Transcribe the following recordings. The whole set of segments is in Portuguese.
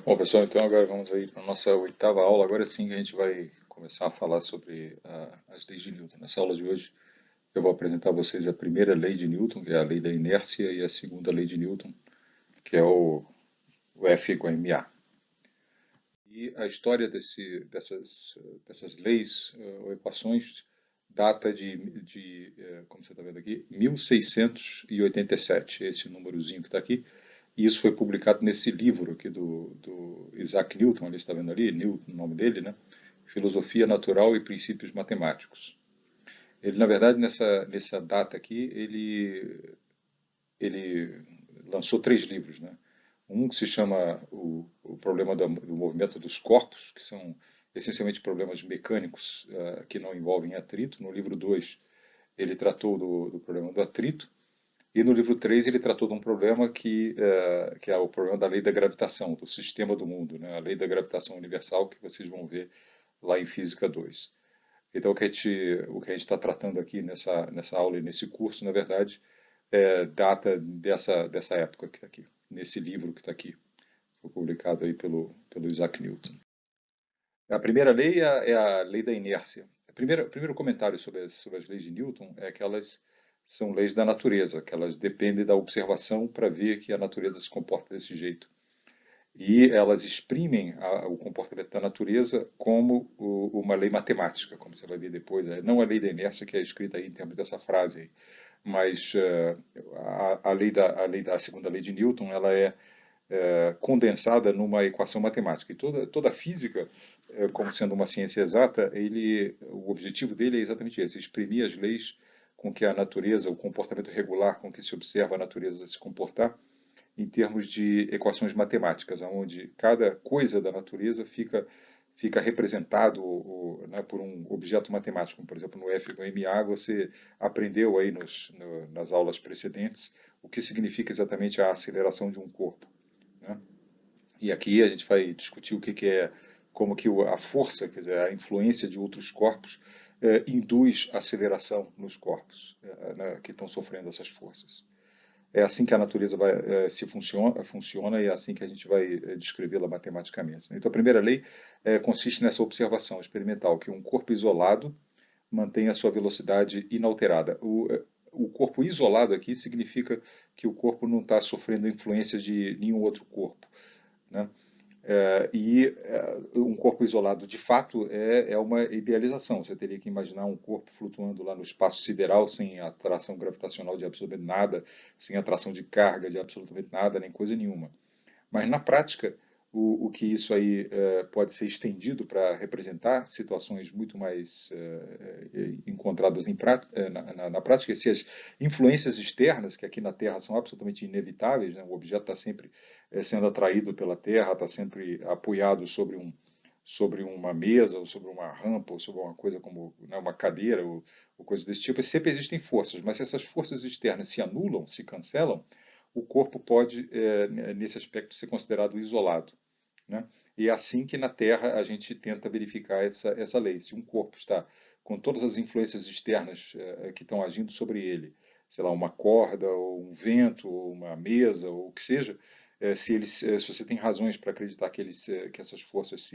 Bom, pessoal, então agora vamos aí para a nossa oitava aula. Agora sim que a gente vai começar a falar sobre as leis de Newton. Nessa aula de hoje eu vou apresentar a vocês a primeira lei de Newton, que é a lei da inércia, e a segunda lei de Newton, que é o F igual a ma. E a história dessas leis ou equações data como você está vendo aqui, 1687, esse númerozinho que está aqui. E isso foi publicado nesse livro aqui do Isaac Newton, ele está vendo ali, Newton, o nome dele, né? Filosofia Natural e Princípios Matemáticos. Ele, na verdade, nessa data aqui, ele lançou três livros, né? Um que se chama o problema do movimento dos corpos, que são essencialmente problemas mecânicos que não envolvem atrito. No livro 2 ele tratou do problema do atrito. E no livro 3 ele tratou de um problema que é o problema da lei da gravitação, do sistema do mundo, né? A lei da gravitação universal, que vocês vão ver lá em Física 2. Então, o que a gente está tratando aqui nessa aula e nesse curso, na verdade, data dessa época que está aqui, nesse livro que está aqui. Foi publicado aí pelo Isaac Newton. A primeira lei é a lei da inércia. O primeiro comentário sobre as leis de Newton é que elas são leis da natureza, que elas dependem da observação para ver que a natureza se comporta desse jeito. E elas exprimem o comportamento da natureza como uma lei matemática, como você vai ver depois. Não a lei da inércia que é escrita aí em termos dessa frase aí, mas a segunda lei de Newton, ela é condensada numa equação matemática. E toda a física, como sendo uma ciência exata, o objetivo dele é exatamente esse: exprimir as leis com que a natureza, o comportamento regular com que se observa a natureza se comportar, em termos de equações matemáticas, onde cada coisa da natureza fica representado né, por um objeto matemático. Como, por exemplo, no F igual a ma, você aprendeu aí nas aulas precedentes o que significa exatamente a aceleração de um corpo, né? E aqui a gente vai discutir o que é, como que a força, quer dizer, a influência de outros corpos induz aceleração nos corpos né, que estão sofrendo essas forças. É assim que a natureza funciona e é assim que a gente vai descrevê-la matematicamente, né? Então, a primeira lei consiste nessa observação experimental, que um corpo isolado mantém a sua velocidade inalterada. O corpo isolado aqui significa que o corpo não está sofrendo influência de nenhum outro corpo, né? Um corpo isolado, de fato, é uma idealização. Você teria que imaginar um corpo flutuando lá no espaço sideral, sem atração gravitacional de absolutamente nada, sem atração de carga de absolutamente nada, nem coisa nenhuma. Mas, na prática, o que isso aí pode ser estendido para representar situações muito mais encontradas na prática, se as influências externas, que aqui na Terra são absolutamente inevitáveis, né? O objeto está sempre sendo atraído pela Terra, está sempre apoiado sobre uma mesa, ou sobre uma rampa, ou sobre uma coisa como, né, uma cadeira, ou coisa desse tipo, e sempre existem forças, mas se essas forças externas se anulam, se cancelam, o corpo pode, nesse aspecto, ser considerado isolado, né? E é assim que na Terra a gente tenta verificar essa lei. Se um corpo está com todas as influências externas que estão agindo sobre ele, sei lá, uma corda, ou um vento, ou uma mesa, ou o que seja, se você tem razões para acreditar que essas forças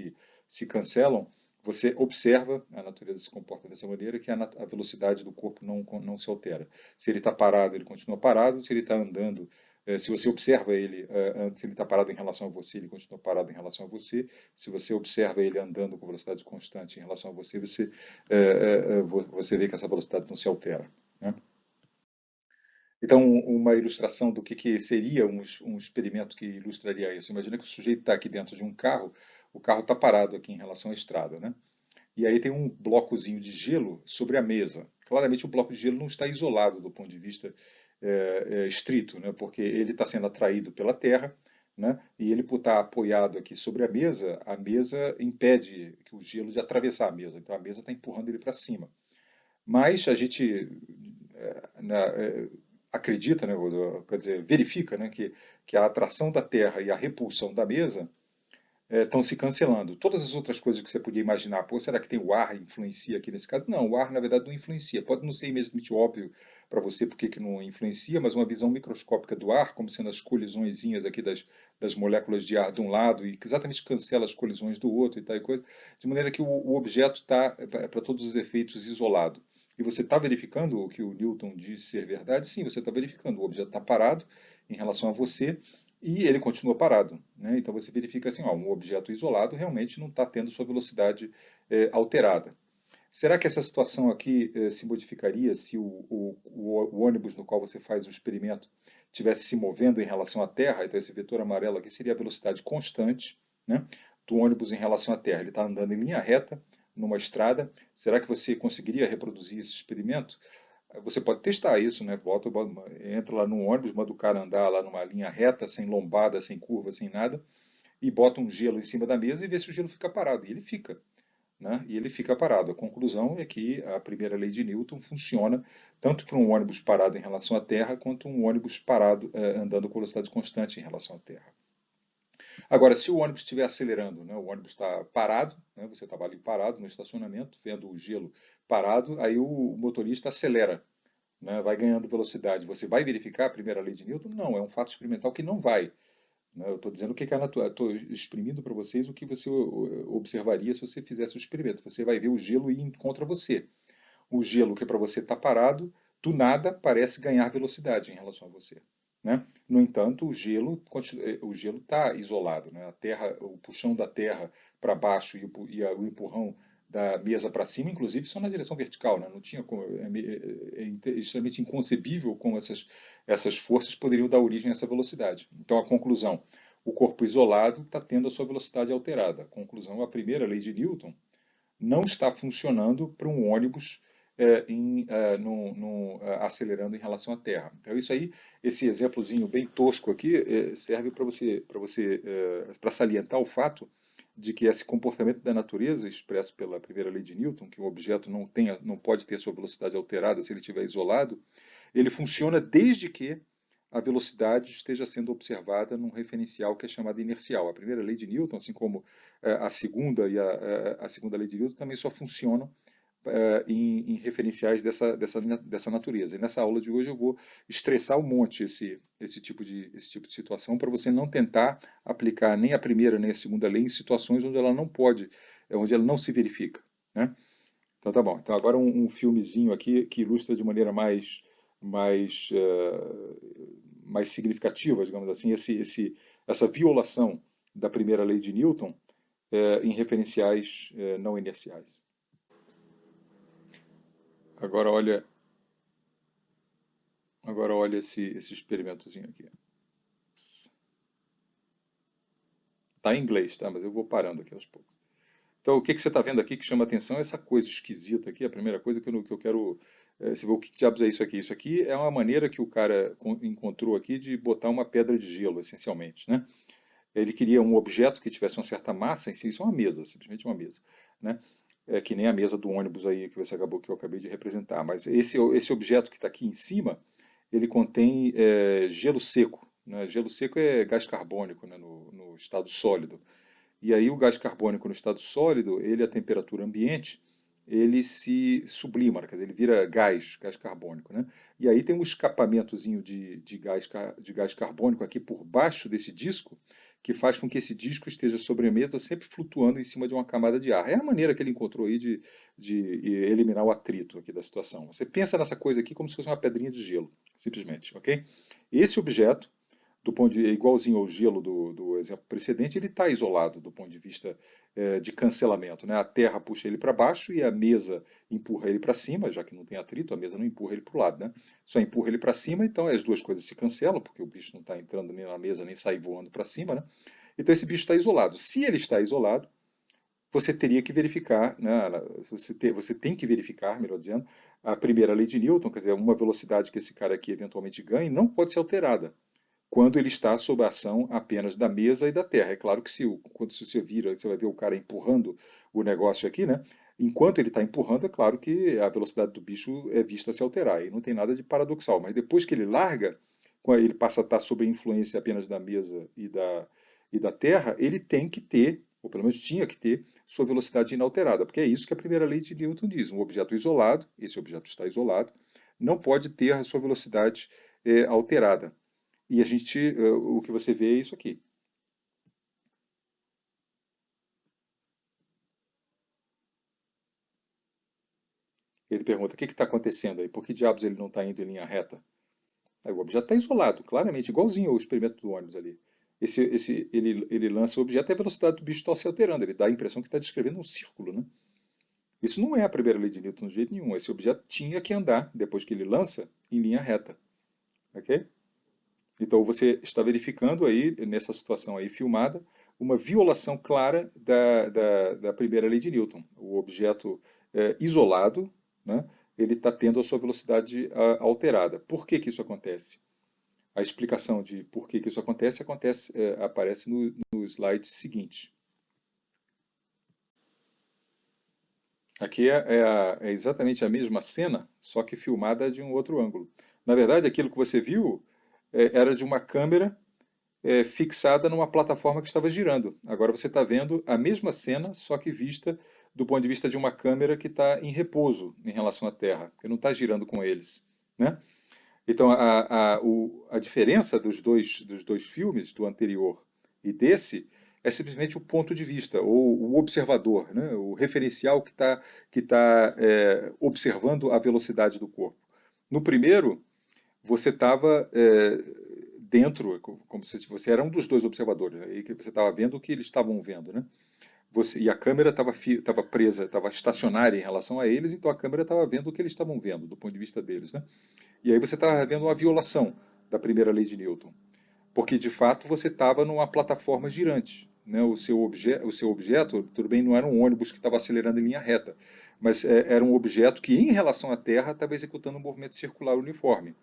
se cancelam, você observa a natureza se comporta dessa maneira, que a velocidade do corpo não se altera. Se ele está parado, ele continua parado. Se ele está andando, se você observa ele, se ele está parado em relação a você, ele continua parado em relação a você. Se você observa ele andando com velocidade constante em relação a você, você vê que essa velocidade não se altera, né? Então, uma ilustração do que seria um experimento que ilustraria isso. Imagina que o sujeito está aqui dentro de um carro, o carro está parado aqui em relação à estrada, né? E aí tem um blocozinho de gelo sobre a mesa. Claramente o bloco de gelo não está isolado do ponto de vista estrito, né? Porque ele está sendo atraído pela terra, né? E ele, por estar apoiado aqui sobre a mesa impede que o gelo de atravessar a mesa. Então a mesa está empurrando ele para cima. Mas a gente acredita, né, quer dizer, verifica, né, que a atração da Terra e a repulsão da mesa estão se cancelando. Todas as outras coisas que você podia imaginar, pô, será que tem o ar influencia aqui nesse caso? Não, o ar na verdade não influencia. Pode não ser imediatamente óbvio para você por que não influencia, mas uma visão microscópica do ar, como sendo as colisõezinhas aqui das moléculas de ar de um lado e que exatamente cancela as colisões do outro e tal e coisa, de maneira que o objeto está, para todos os efeitos, isolado. E você está verificando o que o Newton diz ser verdade? Sim, você está verificando. O objeto está parado em relação a você e ele continua parado. Né? Então você verifica assim, ó, um objeto isolado realmente não está tendo sua velocidade alterada. Será que essa situação aqui se modificaria se o ônibus no qual você faz o experimento estivesse se movendo em relação à Terra? Então esse vetor amarelo aqui seria a velocidade constante, né, do ônibus em relação à Terra. Ele está andando em linha reta numa estrada. Será que você conseguiria reproduzir esse experimento? Você pode testar isso, né? Entra lá no ônibus, manda o cara andar lá numa linha reta, sem lombada, sem curva, sem nada, e bota um gelo em cima da mesa e vê se o gelo fica parado. E ele fica. Né? E ele fica parado. A conclusão é que a primeira lei de Newton funciona tanto para um ônibus parado em relação à Terra, quanto um ônibus parado andando com velocidade constante em relação à Terra. Agora, se o ônibus estiver acelerando, né, o ônibus está parado, né, você estava ali parado no estacionamento, vendo o gelo parado, aí o motorista acelera, né, vai ganhando velocidade. Você vai verificar a primeira lei de Newton? Não, é um fato experimental que não vai. Né? Eu estou dizendo o que é a natureza, estou exprimindo para vocês o que você observaria se você fizesse o experimento. Você vai ver o gelo ir contra você. O gelo que para você está parado, do nada parece ganhar velocidade em relação a você. Né? No entanto, o gelo está isolado. Né? A terra, o puxão da terra para baixo o empurrão da mesa para cima, inclusive, são na direção vertical. Né? Não tinha como, é extremamente inconcebível como essas forças poderiam dar origem a essa velocidade. Então, a conclusão: o corpo isolado está tendo a sua velocidade alterada. A conclusão: a primeira lei de Newton não está funcionando para um ônibus acelerando em relação à Terra. Então isso aí, esse exemplozinho bem tosco aqui, serve para salientar o fato de que esse comportamento da natureza, expresso pela primeira lei de Newton, que um objeto não pode ter sua velocidade alterada se ele estiver isolado, ele funciona desde que a velocidade esteja sendo observada num referencial que é chamado inercial. A primeira lei de Newton, assim como a segunda e a segunda lei de Newton, também só funcionam em referenciais dessa natureza. E nessa aula de hoje eu vou estressar um monte esse tipo de situação para você não tentar aplicar nem a primeira nem a segunda lei em situações onde ela não pode, onde ela não se verifica. Né? Então tá bom. Então agora um filmezinho aqui que ilustra de maneira mais significativa, digamos assim, essa violação da primeira lei de Newton em referenciais não inerciais. Agora olha esse experimentozinho aqui. Está em inglês, tá? Mas eu vou parando aqui aos poucos. Então, o que você está vendo aqui que chama atenção é essa coisa esquisita aqui. A primeira coisa que eu quero. Você vê o que diabos é isso aqui? Isso aqui é uma maneira que o cara encontrou aqui de botar uma pedra de gelo, essencialmente. Né? Ele queria um objeto que tivesse uma certa massa em si. Isso é uma mesa, simplesmente uma mesa. Né? É que nem a mesa do ônibus aí que eu acabei de representar. Mas esse objeto que está aqui em cima, ele contém gelo seco. Né? Gelo seco é gás carbônico, né? no estado sólido. E aí o gás carbônico no estado sólido, ele a temperatura ambiente, ele se sublima, quer dizer, ele vira gás carbônico, né? E aí tem um escapamentozinho de gás carbônico aqui por baixo desse disco, que faz com que esse disco esteja sobre a mesa sempre flutuando em cima de uma camada de ar. É a maneira que ele encontrou aí de eliminar o atrito aqui da situação. Você pensa nessa coisa aqui como se fosse uma pedrinha de gelo, simplesmente, ok? Esse objeto igualzinho ao gelo do exemplo precedente, ele está isolado do ponto de vista de cancelamento. Né? A terra puxa ele para baixo e a mesa empurra ele para cima, já que não tem atrito, a mesa não empurra ele para o lado. Né? Só empurra ele para cima, então as duas coisas se cancelam, porque o bicho não está entrando nem na mesa, nem sai voando para cima. Né? Então esse bicho está isolado. Se ele está isolado, você teria que verificar, né, você tem que verificar, melhor dizendo, a primeira lei de Newton, quer dizer, uma velocidade que esse cara aqui eventualmente ganhe, não pode ser alterada quando ele está sob a ação apenas da mesa e da terra. É claro que quando você vira, você vai ver o cara empurrando o negócio aqui, né? Enquanto ele está empurrando, é claro que a velocidade do bicho é vista a se alterar, e não tem nada de paradoxal. Mas depois que ele larga, quando ele passa a estar sob a influência apenas da mesa e da terra, ele tem que ter, ou pelo menos tinha que ter, sua velocidade inalterada, porque é isso que a primeira lei de Newton diz. Um objeto isolado, esse objeto está isolado, não pode ter a sua velocidade alterada. E o que você vê é isso aqui. Ele pergunta, o que está acontecendo aí? Por que diabos ele não está indo em linha reta? Aí o objeto está isolado, claramente, igualzinho ao experimento do ônibus ali. Ele lança o objeto e a velocidade do bicho está se alterando. Ele dá a impressão que está descrevendo um círculo, né? Isso não é a primeira lei de Newton de jeito nenhum. Esse objeto tinha que andar, depois que ele lança, em linha reta. Ok? Então você está verificando aí, nessa situação aí filmada, uma violação clara da primeira lei de Newton. O objeto isolado, né, ele está tendo a sua velocidade alterada. Por que que isso acontece? A explicação de por que que isso aparece no slide seguinte. Aqui é exatamente a mesma cena, só que filmada de um outro ângulo. Na verdade, aquilo que você viu era de uma câmera fixada numa plataforma que estava girando. Agora você está vendo a mesma cena, só que vista do ponto de vista de uma câmera que está em repouso em relação à Terra, que não está girando com eles, né? Então, a diferença dos dois filmes, do anterior e desse, é simplesmente o ponto de vista, ou o observador, né? O referencial que tá observando a velocidade do corpo. No primeiro, você estava dentro, como se você era um dos dois observadores, né? E que você estava vendo o que eles estavam vendo, né? E a câmera estava presa, estava estacionária em relação a eles, então a câmera estava vendo o que eles estavam vendo, do ponto de vista deles, né? E aí você estava vendo uma violação da primeira lei de Newton, porque de fato você estava numa plataforma girante. Né? O seu objeto, tudo bem, não era um ônibus que estava acelerando em linha reta, mas era um objeto que, em relação à Terra, estava executando um movimento circular uniforme.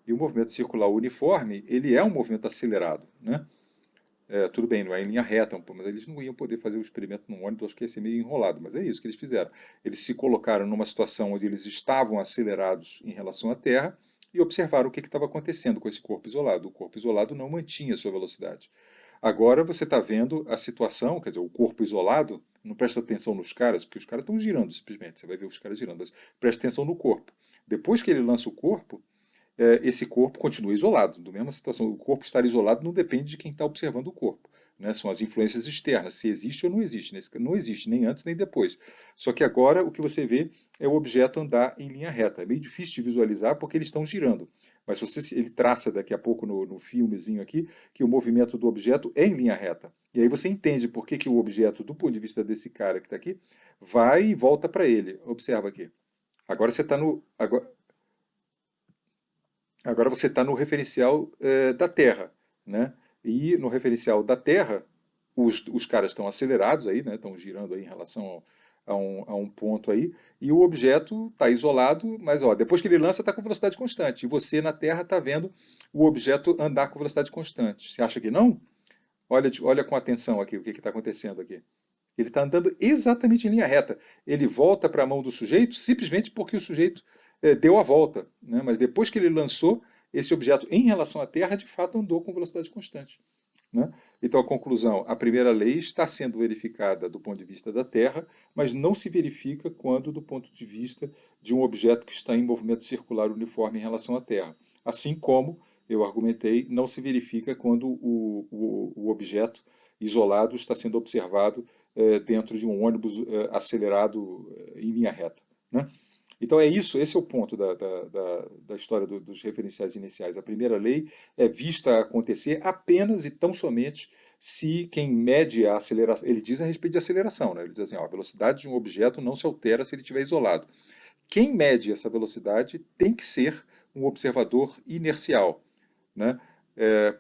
E o movimento circular uniforme, ele é um movimento acelerado. Né? Tudo bem, não é em linha reta, mas eles não iam poder fazer o experimento num ônibus, acho que ia ser meio enrolado, mas é isso que eles fizeram. Eles se colocaram numa situação onde eles estavam acelerados em relação à Terra e observaram o que estava acontecendo com esse corpo isolado. O corpo isolado não mantinha a sua velocidade. Agora você está vendo a situação, quer dizer, o corpo isolado, não presta atenção nos caras, porque os caras estão girando simplesmente, você vai ver os caras girando, mas presta atenção no corpo. Depois que ele lança o corpo, esse corpo continua isolado. Da mesma situação, o corpo estar isolado não depende de quem está observando o corpo. Né? São as influências externas, se existe ou não existe. Não existe, nem antes nem depois. Só que agora o que você vê é o objeto andar em linha reta. É meio difícil de visualizar porque eles estão girando. Mas ele traça daqui a pouco no filmezinho aqui que o movimento do objeto é em linha reta. E aí você entende por que o objeto, do ponto de vista desse cara que está aqui, vai e volta para ele. Observa aqui. Agora você está no. Agora você está no referencial da Terra, né? E no referencial da Terra, os caras estão acelerados aí, né? Estão girando aí em relação a um ponto aí, e o objeto está isolado, mas ó, depois que ele lança está com velocidade constante. E você na Terra está vendo o objeto andar com velocidade constante. Você acha que não? Olha com atenção aqui o que está acontecendo aqui. Ele está andando exatamente em linha reta. Ele volta para a mão do sujeito simplesmente porque o sujeito deu a volta. Né? Mas depois que ele lançou, esse objeto em relação à Terra, de fato andou com velocidade constante. Né? Então, a conclusão: a primeira lei está sendo verificada do ponto de vista da Terra, mas não se verifica quando do ponto de vista de um objeto que está em movimento circular uniforme em relação à Terra. Assim como, eu argumentei, não se verifica quando o objeto isolado está sendo observado dentro de um ônibus acelerado em linha reta. Né? Então é isso, esse é o ponto da história dos referenciais iniciais. A primeira lei é vista acontecer apenas e tão somente se quem mede a aceleração, ele diz a respeito de aceleração, né? Ele diz assim, ó, a velocidade de um objeto não se altera se ele estiver isolado. Quem mede essa velocidade tem que ser um observador inercial, né?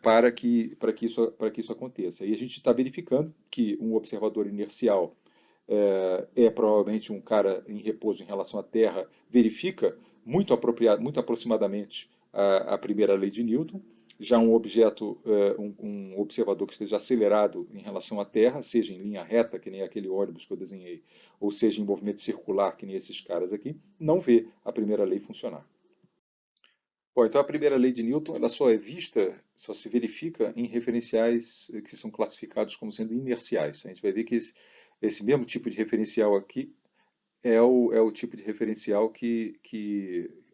Para que isso aconteça. E a gente está verificando que um observador inercial provavelmente um cara em repouso em relação à Terra, verifica muito apropriado, muito aproximadamente a primeira lei de Newton. Já um objeto, um observador que esteja acelerado em relação à Terra, seja em linha reta, que nem aquele ônibus que eu desenhei, ou seja em movimento circular, que nem esses caras aqui, não vê a primeira lei funcionar. Bom, então a primeira lei de Newton ela só é vista, só se verifica em referenciais que são classificados como sendo inerciais. A gente vai ver que esse mesmo tipo de referencial aqui é o tipo de referencial que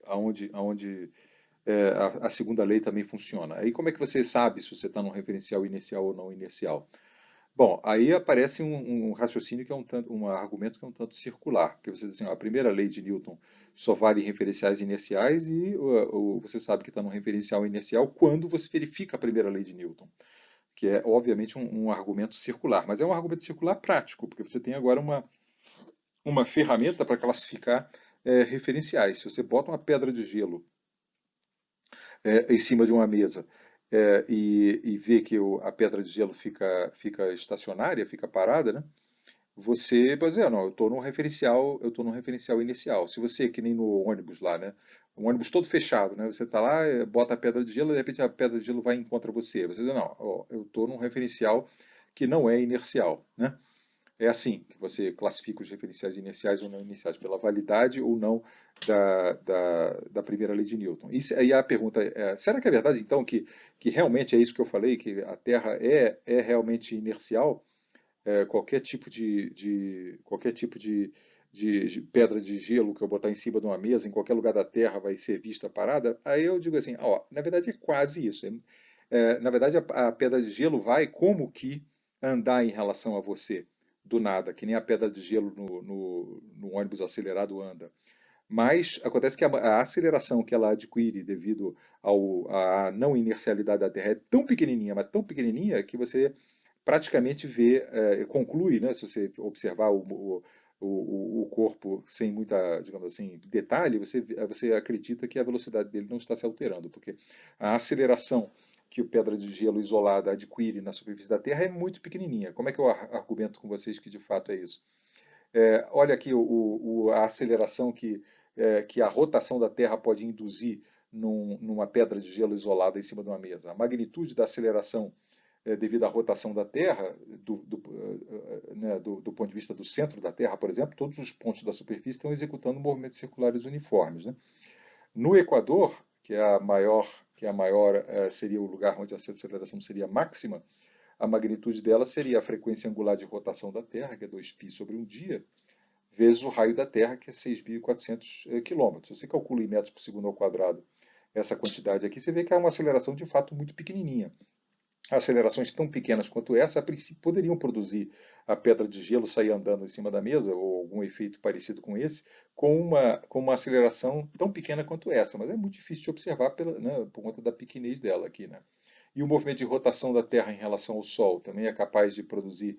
aonde a segunda lei também funciona. Aí como é que você sabe se você está num referencial inercial ou não inercial? Bom, aí aparece um raciocínio que é um argumento que é um tanto circular, porque você diz assim, ó, a primeira lei de Newton só vale em referenciais inerciais e você sabe que está num referencial inercial quando você verifica a primeira lei de Newton, que é obviamente um argumento circular, mas é um argumento circular prático, porque você tem agora uma ferramenta para classificar referenciais. Se você bota uma pedra de gelo em cima de uma mesa e vê que a pedra de gelo fica estacionária, fica parada, né? Você vai dizer, não, eu estou num referencial inicial. Se você, que nem no ônibus lá, né? Um ônibus todo fechado, né? Você está lá, bota a pedra de gelo, e de repente a pedra de gelo vai e encontra você. Você diz, não, ó, eu estou num referencial que não é inercial, né? É assim que você classifica os referenciais inerciais ou não inerciais, pela validade ou não da primeira lei de Newton. E a pergunta é, será que é verdade, então, que realmente é isso que eu falei, que a Terra é realmente inercial? Qualquer tipo de pedra de gelo que eu botar em cima de uma mesa, em qualquer lugar da Terra, vai ser vista parada? Aí eu digo assim, ó, na verdade é quase isso. Na verdade, a pedra de gelo vai como que andar em relação a você, do nada, que nem a pedra de gelo no ônibus acelerado anda. Mas acontece que a aceleração que ela adquire devido à não inercialidade da Terra é tão pequenininha, mas tão pequenininha, que você praticamente conclui, né, se você observar o corpo sem muita, digamos assim, detalhe, você acredita que a velocidade dele não está se alterando, porque a aceleração que o pedra de gelo isolada adquire na superfície da Terra é muito pequenininha. Como é que eu argumento com vocês que de fato é isso? Olha aqui a aceleração que a rotação da Terra pode induzir numa pedra de gelo isolada em cima de uma mesa. A magnitude da aceleração devido à rotação da Terra, do ponto de vista do centro da Terra, por exemplo, todos os pontos da superfície estão executando movimentos circulares uniformes, né? No Equador, que é a maior seria o lugar onde a aceleração seria máxima, a magnitude dela seria a frequência angular de rotação da Terra, que é 2π sobre um dia, vezes o raio da Terra, que é 6.400 quilômetros. Você calcula em metros por segundo ao quadrado essa quantidade aqui, você vê que é uma aceleração de fato muito pequenininha. Acelerações tão pequenas quanto essa, a princípio, poderiam produzir a pedra de gelo sair andando em cima da mesa, ou algum efeito parecido com esse, com uma aceleração tão pequena quanto essa. Mas é muito difícil de observar né, por conta da pequenez dela aqui, né? E o movimento de rotação da Terra em relação ao Sol também é capaz de produzir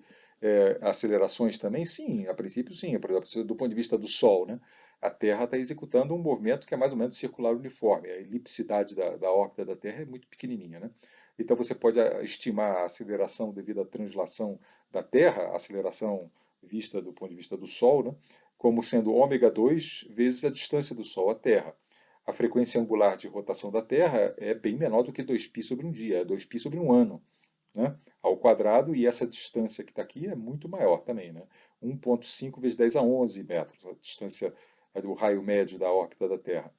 acelerações também? Sim, a princípio sim. Por exemplo, do ponto de vista do Sol, né? A Terra está executando um movimento que é mais ou menos circular uniforme. A elipsidade da órbita da Terra é muito pequenininha, né? Então você pode estimar a aceleração devido à translação da Terra, a aceleração vista do ponto de vista do Sol, né? Como sendo ômega 2 vezes a distância do Sol à Terra. A frequência angular de rotação da Terra é bem menor do que 2π sobre um dia, é 2π sobre um ano, né, ao quadrado, e essa distância que está aqui é muito maior também, né, 1,5 vezes 10 a 11 metros, a distância do raio médio da órbita da Terra.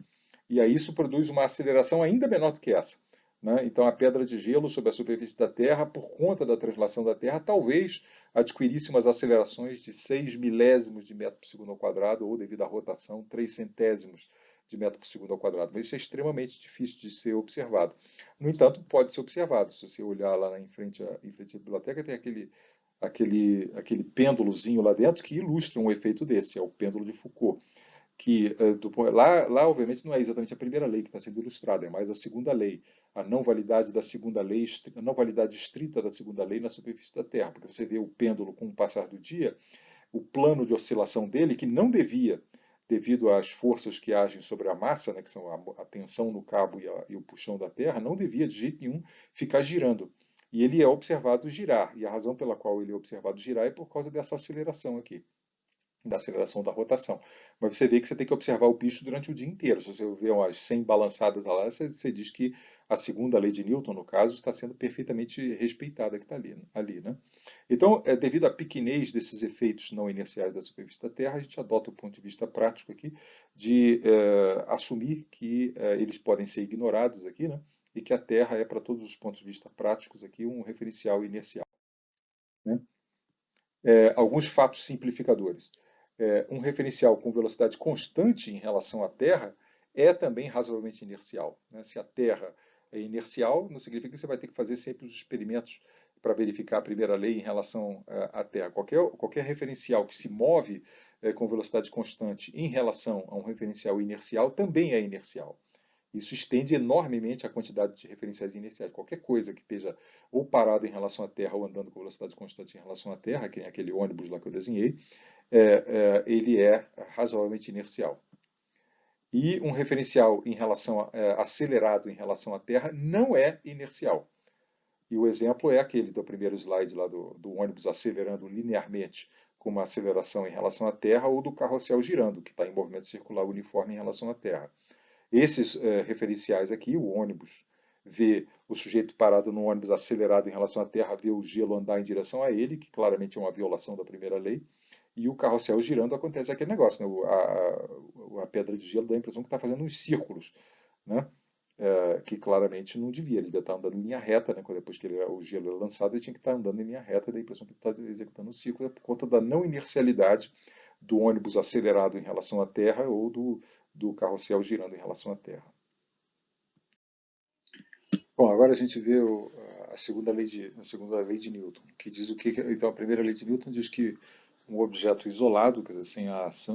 E aí isso produz uma aceleração ainda menor do que essa. Né? Então a pedra de gelo sobre a superfície da Terra, por conta da translação da Terra, talvez adquirisse umas acelerações de 6 milésimos de metro por segundo ao quadrado, ou devido à rotação, 3 centésimos de metro por segundo ao quadrado. Mas isso é extremamente difícil de ser observado. No entanto, pode ser observado. Se você olhar lá em frente à biblioteca, tem aquele pêndulozinho lá dentro que ilustra um efeito desse, é o pêndulo de Foucault. Que lá, obviamente, não é exatamente a primeira lei que está sendo ilustrada, é mais a segunda lei, a não validade da segunda lei, a não validade estrita da segunda lei na superfície da Terra, porque você vê o pêndulo com o passar do dia, o plano de oscilação dele, que não devia, devido às forças que agem sobre a massa, né, que são a tensão no cabo e o puxão da Terra, não devia de jeito nenhum ficar girando. E ele é observado girar, e a razão pela qual ele é observado girar é por causa dessa aceleração aqui, da aceleração da rotação. Mas você vê que você tem que observar o bicho durante o dia inteiro. Se você vê umas 100 balançadas lá, você diz que a segunda lei de Newton, no caso, está sendo perfeitamente respeitada que está ali, né? Então, devido à pequenez desses efeitos não inerciais da superfície da Terra, a gente adota o ponto de vista prático aqui de assumir que eles podem ser ignorados aqui, né? E que a Terra é, para todos os pontos de vista práticos aqui, um referencial inercial, né? Alguns fatos simplificadores. Um referencial com velocidade constante em relação à Terra é também razoavelmente inercial, né? Se a Terra é inercial, não significa que você vai ter que fazer sempre os experimentos para verificar a primeira lei em relação à Terra. Qualquer referencial que se move com velocidade constante em relação a um referencial inercial também é inercial. Isso estende enormemente a quantidade de referenciais inerciais. Qualquer coisa que esteja ou parada em relação à Terra ou andando com velocidade constante em relação à Terra, que é aquele ônibus lá que eu desenhei, ele é razoavelmente inercial. E um referencial em relação acelerado em relação à Terra não é inercial. E o exemplo é aquele do primeiro slide lá do ônibus acelerando linearmente com uma aceleração em relação à Terra ou do carrossel girando, que está em movimento circular uniforme em relação à Terra. Esses referenciais aqui, o ônibus vê o sujeito parado no ônibus acelerado em relação à Terra, vê o gelo andar em direção a ele, que claramente é uma violação da primeira lei, e o carrossel girando acontece aquele negócio, né? A pedra de gelo dá a impressão que está fazendo uns círculos, né? Que claramente não devia, ele devia estar andando em linha reta, né? Depois que o gelo é lançado, ele tinha que estar andando em linha reta, dá a impressão que ele está executando um círculo, é por conta da não inercialidade do ônibus acelerado em relação à Terra ou do carrossel girando em relação à Terra. Bom, agora a gente vê a segunda lei de Newton, que diz o que. Então, a primeira lei de Newton diz que um objeto isolado, quer dizer,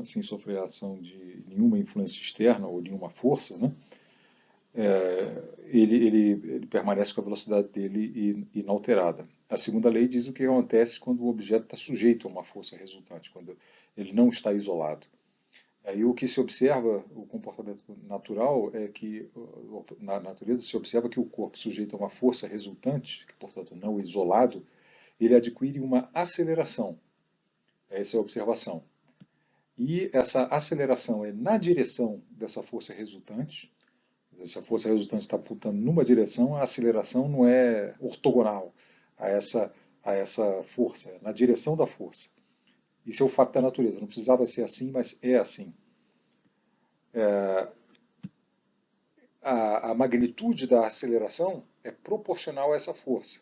sem sofrer a ação de nenhuma influência externa ou nenhuma força, né, ele permanece com a velocidade dele inalterada. A segunda lei diz o que acontece quando o objeto está sujeito a uma força resultante, quando ele não está isolado. Aí o que se observa, o comportamento natural, é que na natureza se observa que o corpo sujeito a uma força resultante, que portanto não isolado, ele adquire uma aceleração. Essa é a observação. E essa aceleração é na direção dessa força resultante. Se a força resultante está apontando numa direção, a aceleração não é ortogonal a essa força, é na direção da força. Isso é o fato da natureza. Não precisava ser assim, mas é assim. A magnitude da aceleração é proporcional a essa força.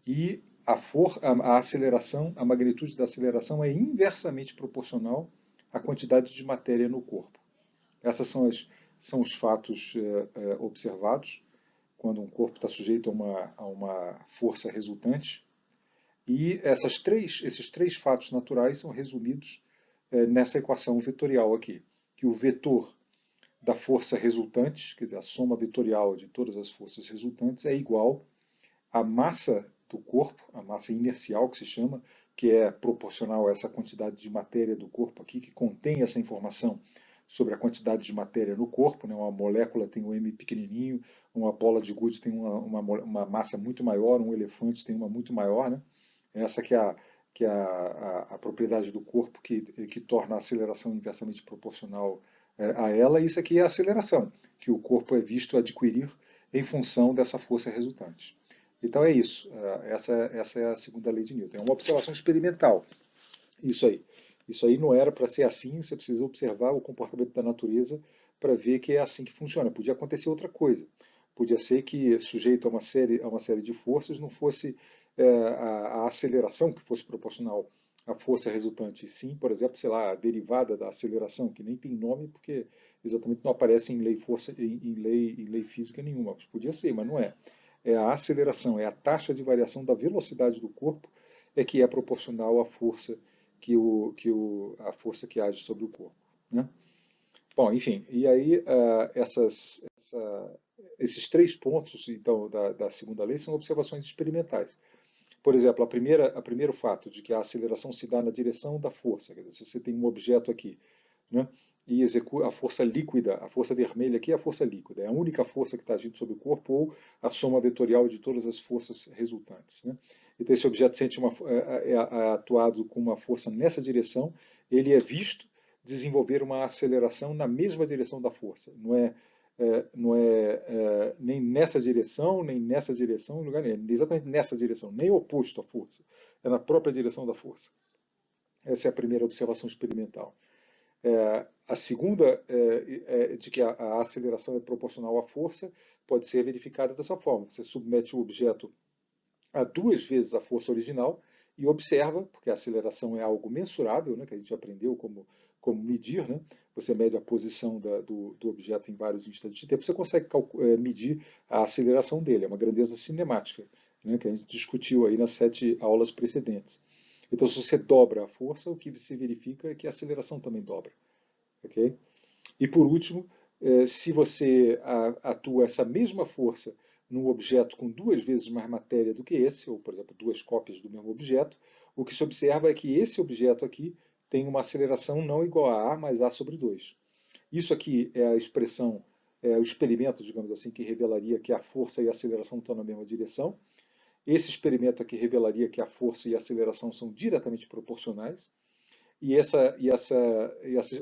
E a aceleração, a magnitude da aceleração é inversamente proporcional à quantidade de matéria no corpo. Esses são os fatos observados quando um corpo está sujeito a uma força resultante. E esses três fatos naturais são resumidos nessa equação vetorial aqui, que o vetor da força resultante, quer dizer, a soma vetorial de todas as forças resultantes, é igual à massa do corpo, a massa inercial que se chama, que é proporcional a essa quantidade de matéria do corpo aqui, que contém essa informação sobre a quantidade de matéria no corpo. Né? Uma molécula tem um M pequenininho, uma bola de gude tem uma massa muito maior, um elefante tem uma muito maior. Né? Essa que é a propriedade do corpo que torna a aceleração inversamente proporcional a ela. Isso aqui é a aceleração, que o corpo é visto adquirir em função dessa força resultante. Então é isso. Essa é a segunda lei de Newton. É uma observação experimental. Isso aí. Isso aí não era para ser assim, você precisa observar o comportamento da natureza para ver que é assim que funciona. Podia acontecer outra coisa. Podia ser que, sujeito a uma série de forças, não fosse a aceleração que fosse proporcional à força resultante. Sim, por exemplo, sei lá, a derivada da aceleração, que nem tem nome porque exatamente não aparece em lei, em lei física nenhuma. Podia ser, mas não é. É a aceleração, é a taxa de variação da velocidade do corpo que é proporcional à força a força que age sobre o corpo. Né? Bom, enfim, e aí esses três pontos então da segunda lei são observações experimentais. Por exemplo, o primeiro fato de que a aceleração se dá na direção da força. Quer dizer, se você tem um objeto aqui, né, e executa a força líquida, a força vermelha aqui é a força líquida, é a única força que está agindo sobre o corpo ou a soma vetorial de todas as forças resultantes. Né? Então, esse objeto é atuado com uma força nessa direção, ele é visto desenvolver uma aceleração na mesma direção da força. Não é nem nessa direção, nem nessa direção, em lugar nenhum. É exatamente nessa direção, nem oposto à força. É na própria direção da força. Essa é a primeira observação experimental. A segunda de que a aceleração é proporcional à força pode ser verificada dessa forma. Você submete o objeto a duas vezes a força original e observa, porque a aceleração é algo mensurável, né, que a gente aprendeu como medir, né? Você mede a posição do objeto em vários instantes de tempo, você consegue medir a aceleração dele, é uma grandeza cinemática, né? Que a gente discutiu aí nas 7 aulas precedentes. Então, se você dobra a força, o que se verifica é que a aceleração também dobra. Ok? E por último, se você atua essa mesma força num objeto com 2 vezes mais matéria do que esse, ou por exemplo, 2 cópias do mesmo objeto, o que se observa é que esse objeto aqui tem uma aceleração não igual a A, mas A sobre 2. Isso aqui é a expressão, é o experimento, digamos assim, que revelaria que a força e a aceleração estão na mesma direção. Esse experimento aqui revelaria que a força e a aceleração são diretamente proporcionais. E essa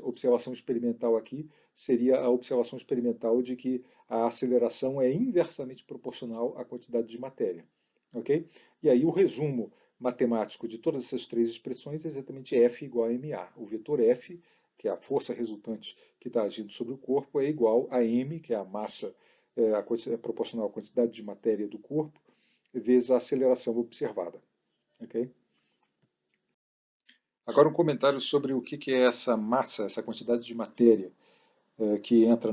observação experimental aqui seria a observação experimental de que a aceleração é inversamente proporcional à quantidade de matéria. Ok? E aí o resumo matemático de todas essas 3 expressões é exatamente F igual a ma. O vetor F, que é a força resultante que está agindo sobre o corpo, é igual a m, que é a massa proporcional à quantidade de matéria do corpo, vezes a aceleração observada. Ok? Agora um comentário sobre o que é essa massa, essa quantidade de matéria que entra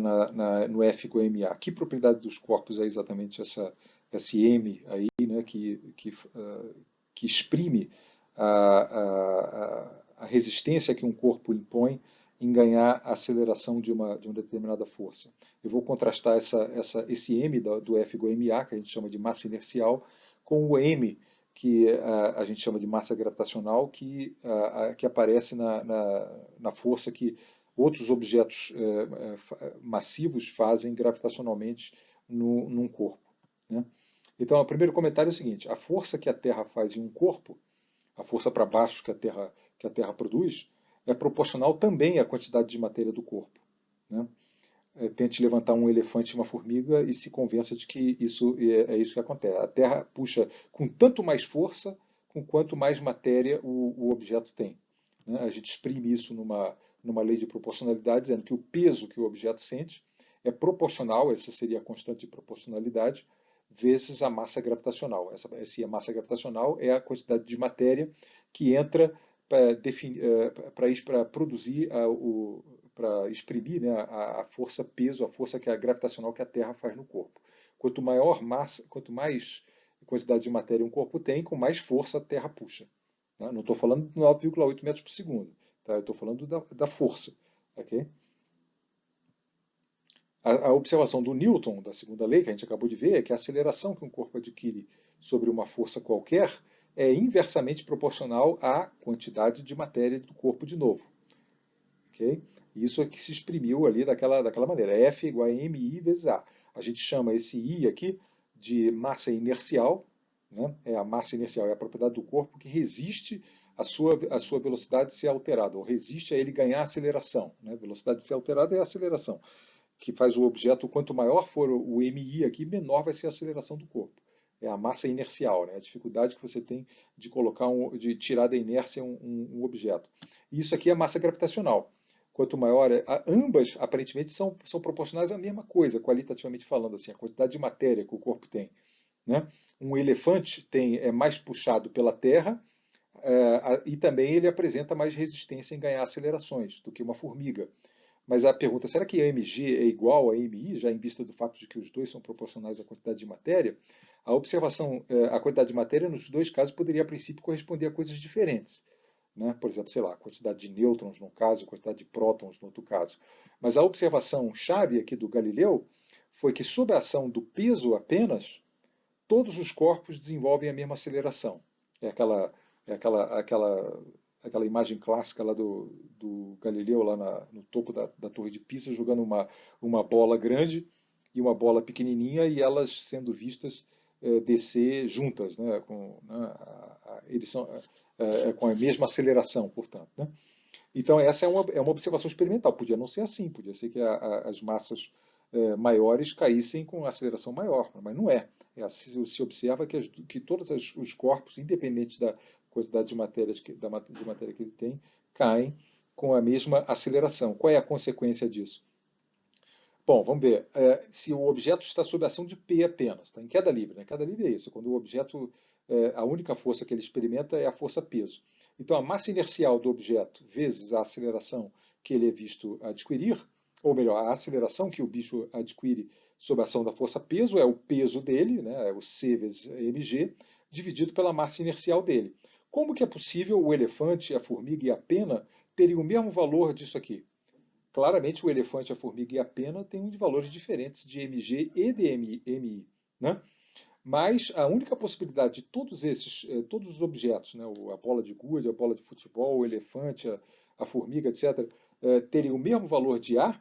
no F igual a ma. Que propriedade dos corpos é exatamente esse m aí, né, que exprime a resistência que um corpo impõe em ganhar a aceleração de uma determinada força. Eu vou contrastar esse m do F igual a ma, que a gente chama de massa inercial, com o m que a gente chama de massa gravitacional, que aparece na força que outros objetos massivos fazem gravitacionalmente num corpo. Né? Então, o primeiro comentário é o seguinte: a força que a Terra faz em um corpo, a força para baixo que a Terra produz, é proporcional também à quantidade de matéria do corpo. Né? Tente levantar um elefante e uma formiga e se convença de que isso é isso que acontece. A Terra puxa com tanto mais força com quanto mais matéria o objeto tem. Né? A gente exprime isso numa lei de proporcionalidade, dizendo que o peso que o objeto sente é proporcional, essa seria a constante de proporcionalidade, vezes a massa gravitacional. Essa massa gravitacional é a quantidade de matéria que entra para produzir para exprimir, né, a força peso, a força gravitacional que a Terra faz no corpo. Quanto maior massa, quanto mais quantidade de matéria um corpo tem, com mais força a Terra puxa. Tá? Não estou falando de 9,8 metros por segundo. Tá? Eu estou falando da força. Okay? A observação do Newton, da segunda lei, que a gente acabou de ver, é que a aceleração que um corpo adquire sobre uma força qualquer é inversamente proporcional à quantidade de matéria do corpo de novo. Okay? Isso é que se exprimiu ali daquela maneira. F igual a mi vezes A. A gente chama esse I aqui de massa inercial. Né? É a massa inercial, é a propriedade do corpo que resiste à sua velocidade ser alterada, ou resiste a ele ganhar aceleração. Né? Velocidade ser alterada é a aceleração, que faz o objeto, quanto maior for o mi aqui, menor vai ser a aceleração do corpo. É a massa inercial, né? A dificuldade que você tem de tirar da inércia um objeto. E isso aqui é a massa gravitacional. Quanto maior, ambas aparentemente são proporcionais à mesma coisa, qualitativamente falando, assim, a quantidade de matéria que o corpo tem. Né? Um elefante é mais puxado pela terra e também ele apresenta mais resistência em ganhar acelerações do que uma formiga. Mas a pergunta, será que a mg é igual a mi, já em vista do fato de que os dois são proporcionais à quantidade de matéria? A observação, a quantidade de matéria nos dois casos poderia a princípio corresponder a coisas diferentes. Né? Por exemplo, sei lá, a quantidade de nêutrons num caso, a quantidade de prótons no outro caso. Mas a observação chave aqui do Galileu foi que, sob a ação do peso apenas, todos os corpos desenvolvem a mesma aceleração. É aquela imagem clássica lá do Galileu, lá no topo da Torre de Pisa, jogando uma bola grande e uma bola pequenininha, e elas sendo vistas descer juntas, né, eles são com a mesma aceleração, portanto. Né? Então, essa é uma observação experimental. Podia não ser assim, podia ser que as massas maiores caíssem com aceleração maior, mas não é. Se observa que todos os corpos, independente da quantidade de matéria que ele tem, caem com a mesma aceleração. Qual é a consequência disso? Bom, vamos ver. Se o objeto está sob ação de P apenas, está em queda livre. Né? Queda livre é isso, quando o objeto, a única força que ele experimenta é a força peso. Então, a massa inercial do objeto vezes a aceleração que ele é visto adquirir, ou melhor, a aceleração que o bicho adquire sob a ação da força-peso é o peso dele, né, é o c vezes mg, dividido pela massa inercial dele. Como que é possível o elefante, a formiga e a pena terem o mesmo valor disso aqui? Claramente o elefante, a formiga e a pena têm valores diferentes de mg e de mi, né? Mas a única possibilidade de todos os objetos, né, a bola de gude, a bola de futebol, o elefante, a formiga, etc., terem o mesmo valor de A,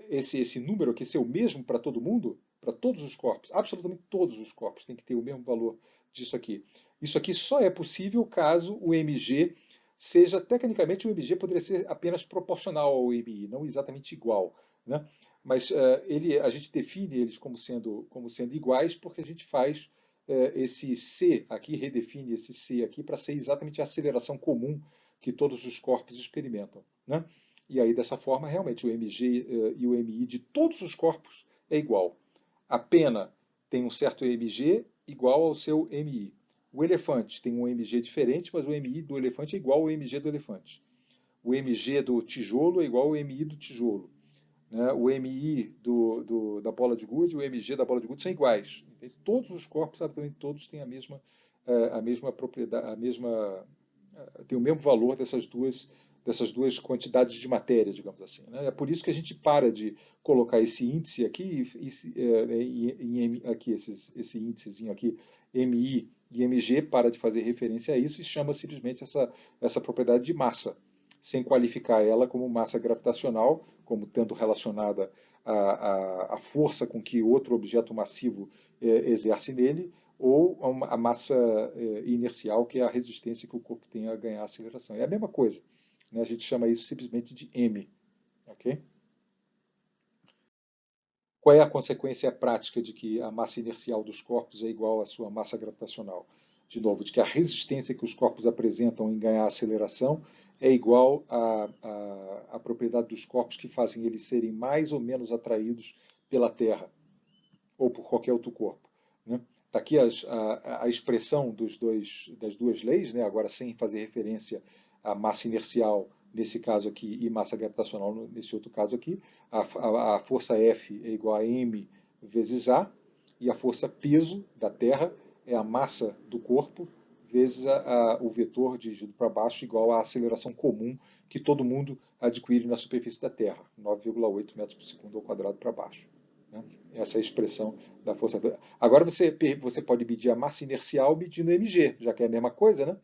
esse número aqui ser o mesmo para todo mundo, para todos os corpos, absolutamente todos os corpos têm que ter o mesmo valor disso aqui. Isso aqui só é possível caso o mg seja, tecnicamente, o mg poderia ser apenas proporcional ao mi, não exatamente igual, né? Mas a gente define eles como sendo iguais porque a gente faz esse c aqui, redefine esse c aqui para ser exatamente a aceleração comum que todos os corpos experimentam, né? E aí, dessa forma, realmente, o mg e o mi de todos os corpos é igual. A pena tem um certo mg igual ao seu mi. O elefante tem um mg diferente, mas o mi do elefante é igual ao mg do elefante. O mg do tijolo é igual ao mi do tijolo, né? O mi da bola de gude e o mg da bola de gude são iguais. Todos os corpos, absolutamente todos, têm a mesma propriedade, tem o mesmo valor dessas duas quantidades de matéria, digamos assim, né? É por isso que a gente para de colocar esse índice aqui, aqui esse índicezinho aqui, MI e MG, para de fazer referência a isso e chama simplesmente essa propriedade de massa, sem qualificar ela como massa gravitacional, como tendo relacionada à força com que outro objeto massivo exerce nele, ou a massa inercial, que é a resistência que o corpo tem a ganhar aceleração. É a mesma coisa, né? A gente chama isso simplesmente de M. Okay? Qual é a consequência prática de que a massa inercial dos corpos é igual à sua massa gravitacional? De novo, de que a resistência que os corpos apresentam em ganhar aceleração é igual à propriedade dos corpos que fazem eles serem mais ou menos atraídos pela Terra ou por qualquer outro corpo, né? Está aqui a expressão das duas leis, né? Agora sem fazer referência à massa inercial nesse caso aqui e massa gravitacional nesse outro caso aqui. A força F é igual a m vezes A, e a força peso da Terra é a massa do corpo vezes o vetor dirigido para baixo igual à aceleração comum que todo mundo adquire na superfície da Terra, 9,8 metros por segundo ao quadrado para baixo, né? Essa é a expressão da força. Agora você pode medir a massa inercial medindo mg, já que é a mesma coisa, né?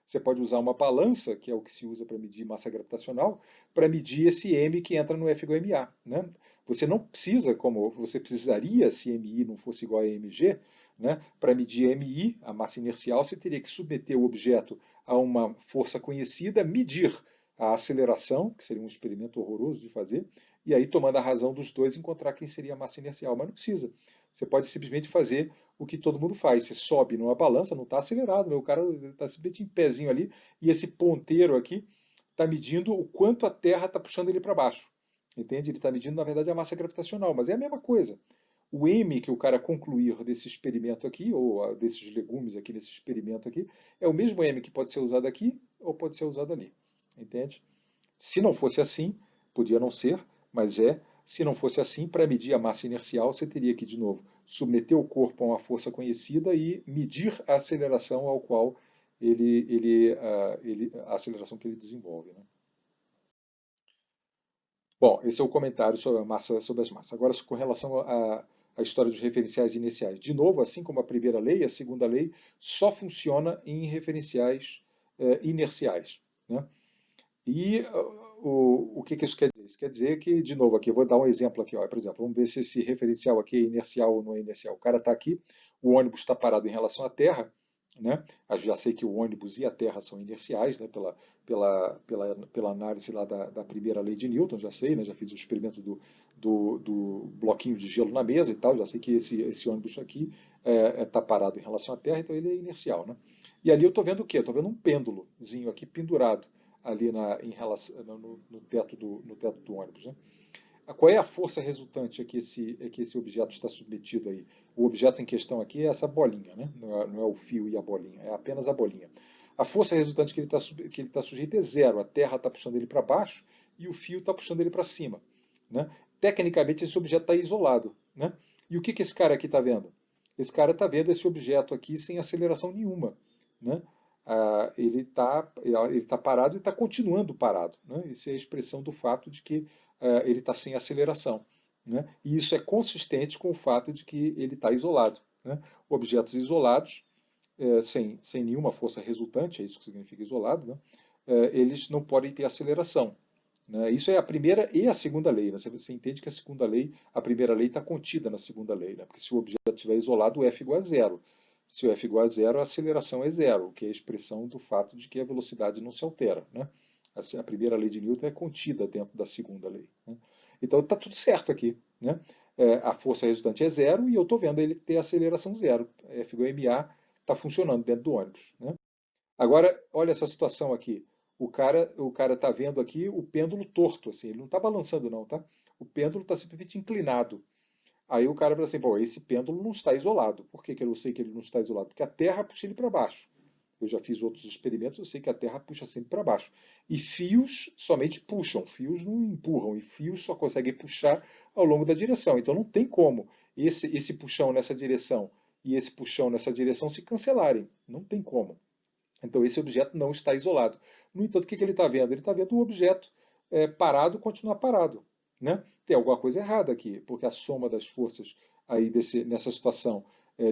Você pode usar uma balança, que é o que se usa para medir massa gravitacional, para medir esse m que entra no F igual a ma, né? Você não precisa, como você precisaria se mi não fosse igual a mg, né? Para medir mi, a massa inercial, você teria que submeter o objeto a uma força conhecida, medir a aceleração, que seria um experimento horroroso de fazer, e aí, tomando a razão dos dois, encontrar quem seria a massa inercial. Mas não precisa. Você pode simplesmente fazer o que todo mundo faz. Você sobe numa balança, não está acelerado, né? O cara está simplesmente em pezinho ali, e esse ponteiro aqui está medindo o quanto a Terra está puxando ele para baixo. Entende? Ele está medindo, na verdade, a massa gravitacional, mas é a mesma coisa. O M que o cara concluir desse experimento aqui, ou desses legumes aqui, nesse experimento aqui, é o mesmo M que pode ser usado aqui ou pode ser usado ali. Entende? Se não fosse assim, podia não ser, mas se não fosse assim, para medir a massa inercial, você teria que, de novo, submeter o corpo a uma força conhecida e medir a aceleração ao qual a aceleração que ele desenvolve, né? Bom, esse é o comentário sobre sobre as massas. Agora, com relação à história dos referenciais iniciais. De novo, assim como a primeira lei, a segunda lei só funciona em referenciais inerciais, né? E o que isso quer dizer? Isso quer dizer que, de novo, aqui eu vou dar um exemplo aqui, ó. Por exemplo, vamos ver se esse referencial aqui é inercial ou não é inercial. O cara está aqui, o ônibus está parado em relação à Terra, né? Eu já sei que o ônibus e a Terra são inerciais, né? Pela análise lá da primeira lei de Newton, já sei, né? Já fiz o experimento do bloquinho de gelo na mesa e tal, já sei que esse ônibus aqui está parado em relação à Terra, então ele é inercial, né? E ali eu estou vendo o quê? Estou vendo um pêndulozinho aqui pendurado ali no teto do ônibus, né? Qual é a força resultante a que esse objeto está submetido aí? O objeto em questão aqui é essa bolinha, né? Não é o fio e a bolinha, é apenas a bolinha. A força resultante que ele está sujeito é zero. A Terra está puxando ele para baixo e o fio está puxando ele para cima, né? Tecnicamente, esse objeto está isolado, né? E o que esse cara aqui está vendo? Esse cara está vendo esse objeto aqui sem aceleração nenhuma, né? Ele tá parado e está continuando parado, né? Isso é a expressão do fato de que ele está sem aceleração, né? E isso é consistente com o fato de que ele está isolado, né? Objetos isolados, sem nenhuma força resultante, é isso que significa isolado, né? Eles não podem ter aceleração, né? Isso é a primeira e a segunda lei, né? Você entende que a segunda lei, a primeira lei está contida na segunda lei, né? Porque se o objeto estiver isolado, o F igual a zero. Se o F igual a zero, a aceleração é zero, que é a expressão do fato de que a velocidade não se altera, né? A primeira lei de Newton é contida dentro da segunda lei, né? Então está tudo certo aqui, né? A força resultante é zero e eu estou vendo ele ter aceleração zero. F igual a ma está funcionando dentro do ônibus, né? Agora, olha essa situação aqui. O cara está vendo aqui o pêndulo torto, assim, ele não está balançando não, tá? O pêndulo está simplesmente inclinado. Aí o cara fala assim, pô, esse pêndulo não está isolado. Por que eu sei que ele não está isolado? Porque a Terra puxa ele para baixo. Eu já fiz outros experimentos, eu sei que a Terra puxa sempre para baixo. E fios somente puxam, fios não empurram, e fios só conseguem puxar ao longo da direção. Então não tem como esse puxão nessa direção e esse puxão nessa direção se cancelarem. Não tem como. Então esse objeto não está isolado. No entanto, o que ele está vendo? Ele está vendo o objeto parado continuar parado, né? Tem alguma coisa errada aqui, porque a soma das forças aí nessa situação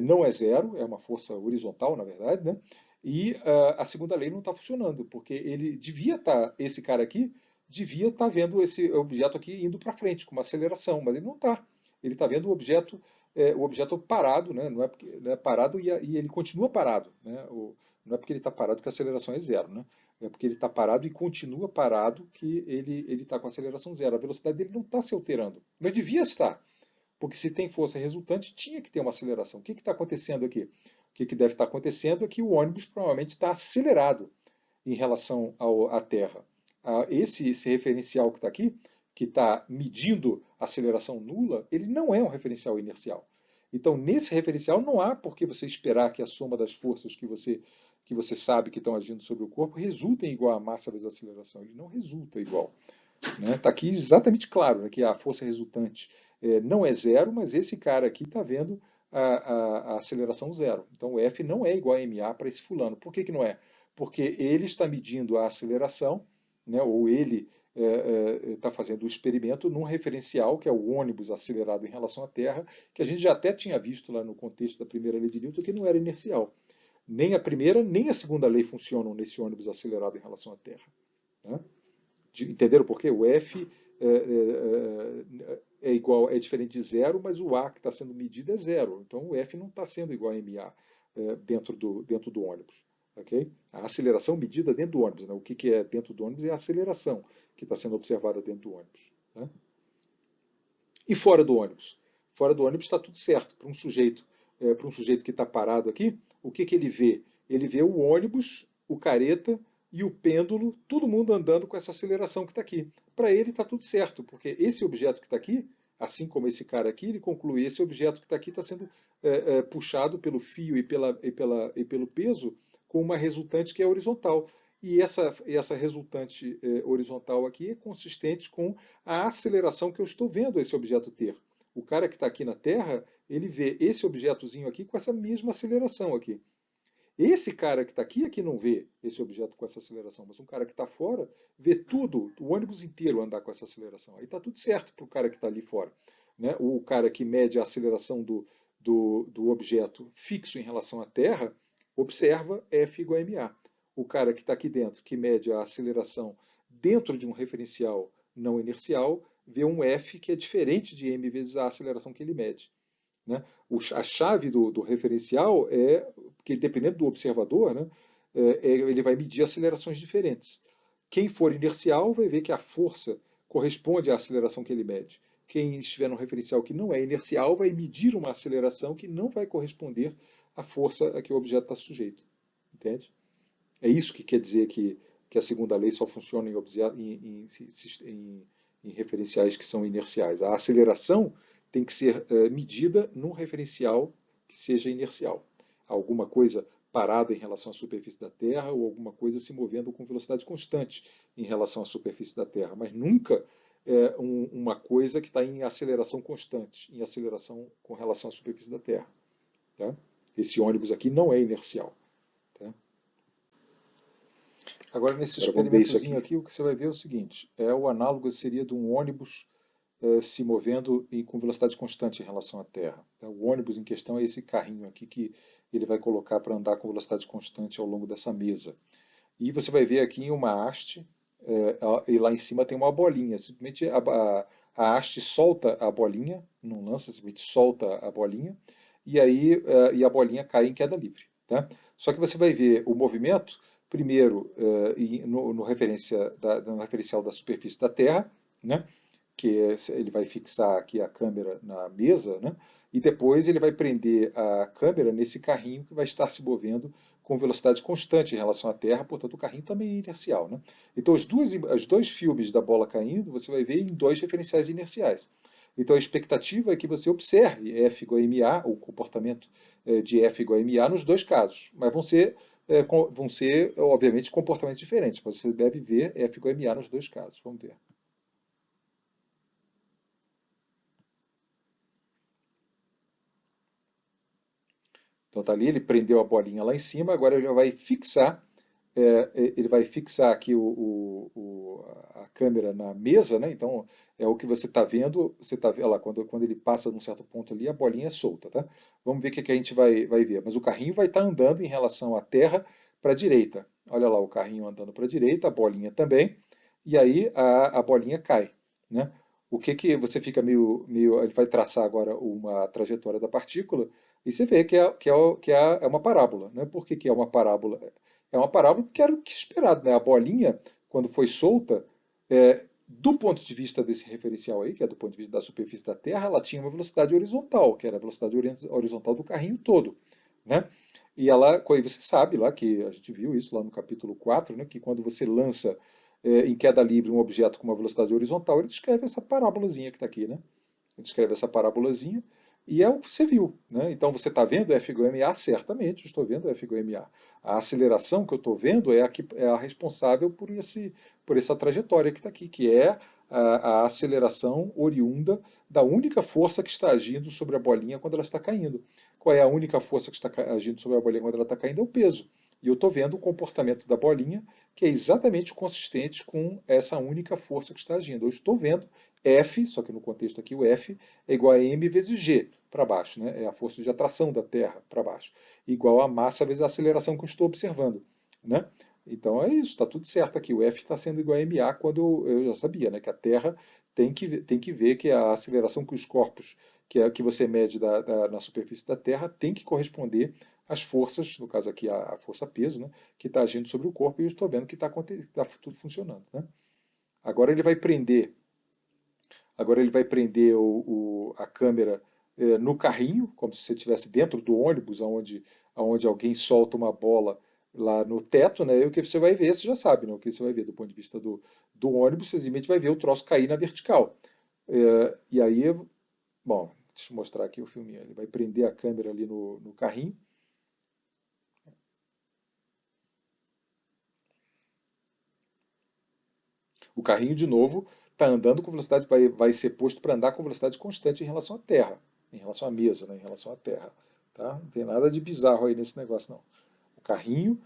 não é zero, é uma força horizontal, na verdade, né? E a segunda lei não está funcionando, porque ele devia estar, esse cara aqui, devia estar vendo esse objeto aqui indo para frente, com uma aceleração, mas ele não está. Ele está vendo o objeto parado, né? Não é, porque, não é parado e ele continua parado, né? Não é porque ele está parado que a aceleração é zero, né? É porque ele está parado e continua parado que ele está com aceleração zero. A velocidade dele não está se alterando, mas devia estar, porque se tem força resultante, tinha que ter uma aceleração. O que está acontecendo aqui? O que deve estar acontecendo é que o ônibus provavelmente está acelerado em relação à Terra. Esse referencial que está aqui, que está medindo a aceleração nula, ele não é um referencial inercial. Então, nesse referencial, não há por que você esperar que a soma das forças que você sabe que estão agindo sobre o corpo resultem igual a massa vezes a aceleração. Ele não resulta igual. Está aqui exatamente claro, né, que a força resultante não é zero, mas esse cara aqui está vendo a aceleração zero. Então o F não é igual a ma para esse fulano. Por que não é? Porque ele está medindo a aceleração, né, ou ele está fazendo o experimento num referencial, que é o ônibus acelerado em relação à Terra, que a gente já até tinha visto lá no contexto da primeira lei de Newton, que não era inercial. Nem a primeira, nem a segunda lei funcionam nesse ônibus acelerado em relação à Terra, né? Entenderam por quê? O F é diferente de zero, mas o A que está sendo medido é zero. Então o F não está sendo igual a MA dentro do ônibus. Okay? A aceleração medida dentro do ônibus. Né? O que é dentro do ônibus é a aceleração que está sendo observada dentro do ônibus. Né? E fora do ônibus? Fora do ônibus está tudo certo. Para um sujeito que está parado aqui, o que ele vê? Ele vê o ônibus, o careta e o pêndulo, todo mundo andando com essa aceleração que está aqui. Para ele está tudo certo, porque esse objeto que está aqui, assim como esse cara aqui, ele conclui esse objeto que está aqui está sendo puxado pelo fio e pelo peso com uma resultante que é horizontal. E essa resultante horizontal aqui é consistente com a aceleração que eu estou vendo esse objeto ter. O cara que está aqui na Terra, ele vê esse objetozinho aqui com essa mesma aceleração aqui. Esse cara que está aqui é que não vê esse objeto com essa aceleração, mas um cara que está fora vê tudo, o ônibus inteiro andar com essa aceleração. Aí está tudo certo para o cara que está ali fora. Né? O cara que mede a aceleração do objeto fixo em relação à Terra, observa F igual a ma. O cara que está aqui dentro, que mede a aceleração dentro de um referencial não inercial, vê um F que é diferente de m vezes a aceleração que ele mede. Né? A chave do referencial é que, dependendo do observador, né, ele vai medir acelerações diferentes. Quem for inercial vai ver que a força corresponde à aceleração que ele mede. Quem estiver no referencial que não é inercial vai medir uma aceleração que não vai corresponder à força a que o objeto está sujeito. Entende? É isso que quer dizer que a segunda lei só funciona em referenciais que são inerciais. A aceleração tem que ser medida num referencial que seja inercial. Alguma coisa parada em relação à superfície da Terra ou alguma coisa se movendo com velocidade constante em relação à superfície da Terra, mas nunca uma coisa que está em aceleração constante, em aceleração com relação à superfície da Terra. Tá? Esse ônibus aqui não é inercial. Tá? Agora, nesse Agora vamos ver isso experimentozinho aqui. aqui, o que você vai ver é o seguinte: o análogo seria de um ônibus se movendo com velocidade constante em relação à Terra. Tá? O ônibus em questão é esse carrinho aqui que ele vai colocar para andar com velocidade constante ao longo dessa mesa. E você vai ver aqui uma haste, e lá em cima tem uma bolinha. Simplesmente a haste solta a bolinha, não lança, simplesmente solta a bolinha, e aí e a bolinha cai em queda livre. Tá? Só que você vai ver o movimento, primeiro no referencial da superfície da Terra, né? Ele vai fixar aqui a câmera na mesa, né? E depois ele vai prender a câmera nesse carrinho que vai estar se movendo com velocidade constante em relação à Terra, portanto o carrinho também é inercial. Né? Então os dois filmes da bola caindo, você vai ver em dois referenciais inerciais. Então a expectativa é que você observe F igual a MA, o comportamento de F igual a MA nos dois casos, mas vão ser obviamente, comportamentos diferentes, mas você deve ver F igual a MA nos dois casos. Vamos ver. Então tá ali, ele prendeu a bolinha lá em cima, agora ele vai fixar aqui a câmera na mesa, né? Então é o que você está vendo, você está vendo lá, quando ele passa num certo ponto ali, a bolinha é solta, tá? Vamos ver o que a gente vai ver. Mas o carrinho vai estar andando em relação à terra para a direita. Olha lá o carrinho andando para a direita, a bolinha também, e aí a bolinha cai, né? O que você fica ele vai traçar agora uma trajetória da partícula, e você vê que é uma parábola. Né? Por que, que é uma parábola? É uma parábola porque era o que esperado. Né? A bolinha, quando foi solta, do ponto de vista desse referencial aí, que é do ponto de vista da superfície da Terra, ela tinha uma velocidade horizontal, que era a velocidade horizontal do carrinho todo. Né? E você sabe lá, que a gente viu isso lá no capítulo 4, né, que quando você lança em queda livre um objeto com uma velocidade horizontal, ele descreve essa parábolazinha que está aqui. Né? Ele descreve essa parábolazinha e é o que você viu. Né? Então você está vendo F igual a ma? Certamente, eu estou vendo F igual a ma. A aceleração que eu estou vendo é a responsável por essa trajetória que está aqui, que é a aceleração oriunda da única força que está agindo sobre a bolinha quando ela está caindo. Qual é a única força que está agindo sobre a bolinha quando ela está caindo? É o peso. E eu estou vendo o comportamento da bolinha que é exatamente consistente com essa única força que está agindo. Eu estou vendo F, só que no contexto aqui o F é igual a m vezes g para baixo, né? É a força de atração da Terra para baixo, igual a massa vezes a aceleração que eu estou observando. Né? Então é isso, está tudo certo aqui. O F está sendo igual a ma quando eu já sabia, né? Que a Terra tem que ver que a aceleração que os corpos que você mede na superfície da Terra tem que corresponder às forças, no caso aqui a força peso, né? Que está agindo sobre o corpo, e eu estou vendo que está tudo funcionando. Né? Agora ele vai prender a câmera no carrinho, como se você estivesse dentro do ônibus, onde alguém solta uma bola lá no teto, né? E o que você vai ver, você já sabe, né? O que você vai ver do ponto de vista do ônibus, você simplesmente vai ver o troço cair na vertical. E aí, bom, deixa eu mostrar aqui o filminho. Ele vai prender a câmera ali no carrinho. O carrinho, de novo, está andando com velocidade, vai ser posto para andar com velocidade constante em relação à Terra, em relação à mesa, né, em relação à Terra. Tá? Não tem nada de bizarro aí nesse negócio, não. O carrinho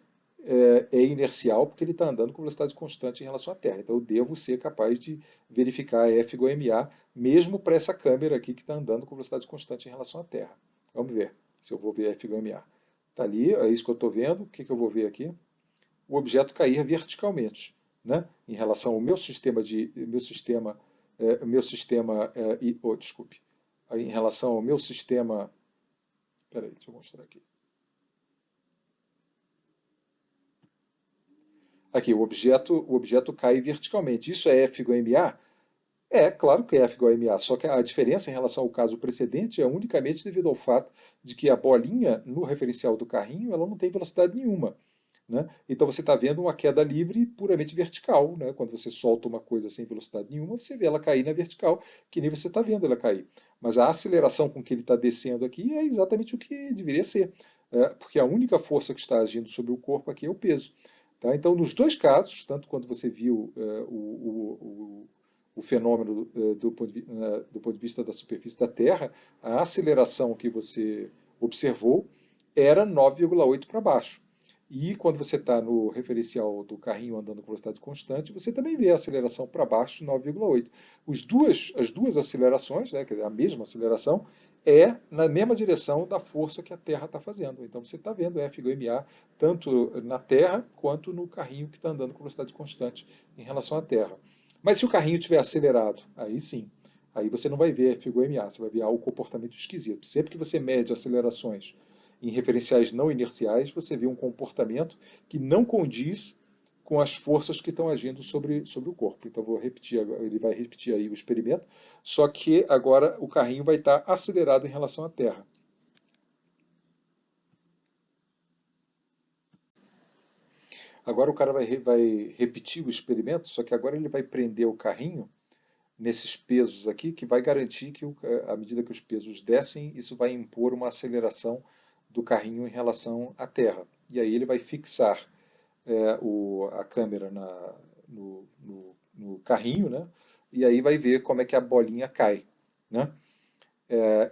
é inercial porque ele está andando com velocidade constante em relação à Terra. Então eu devo ser capaz de verificar F igual a ma, mesmo para essa câmera aqui que está andando com velocidade constante em relação à Terra. Vamos ver se eu vou ver F igual a ma. Está ali, é isso que eu estou vendo. O que eu vou ver aqui? O objeto cair verticalmente, né? Em relação ao desculpe, em relação ao meu sistema, peraí, deixa eu mostrar aqui. Aqui, o objeto cai verticalmente. Isso é F igual a ma? É, claro que é F igual a ma, só que a diferença em relação ao caso precedente é unicamente devido ao fato de que a bolinha no referencial do carrinho ela não tem velocidade nenhuma. Né? Então você está vendo uma queda livre puramente vertical. Né? Quando você solta uma coisa sem velocidade nenhuma, você vê ela cair na vertical, que nem você está vendo ela cair. Mas a aceleração com que ele está descendo aqui é exatamente o que deveria ser. porque a única força que está agindo sobre o corpo aqui é o peso. Tá? Então, nos dois casos, tanto quando você viu o fenômeno do ponto de vista da superfície da Terra, a aceleração que você observou era 9,8 para baixo. E quando você está no referencial do carrinho andando com velocidade constante, você também vê a aceleração para baixo, 9,8. As duas acelerações, né, quer dizer, a mesma aceleração, é na mesma direção da força que a Terra está fazendo. Então você está vendo F igual a ma tanto na Terra quanto no carrinho que está andando com velocidade constante em relação à Terra. Mas se o carrinho estiver acelerado, aí sim, aí você não vai ver F igual a ma, você vai ver algo comportamento esquisito. Sempre que você mede acelerações em referenciais não inerciais, você vê um comportamento que não condiz com as forças que estão agindo sobre o corpo. Então vou repetir, ele vai repetir aí o experimento, só que agora o carrinho vai estar acelerado em relação à Terra. Agora o cara vai repetir o experimento, só que agora ele vai prender o carrinho nesses pesos aqui, que vai garantir que, à medida que os pesos descem, isso vai impor uma aceleração do carrinho em relação à Terra. E aí ele vai fixar a câmera no carrinho, né? E aí vai ver como é que a bolinha cai, né?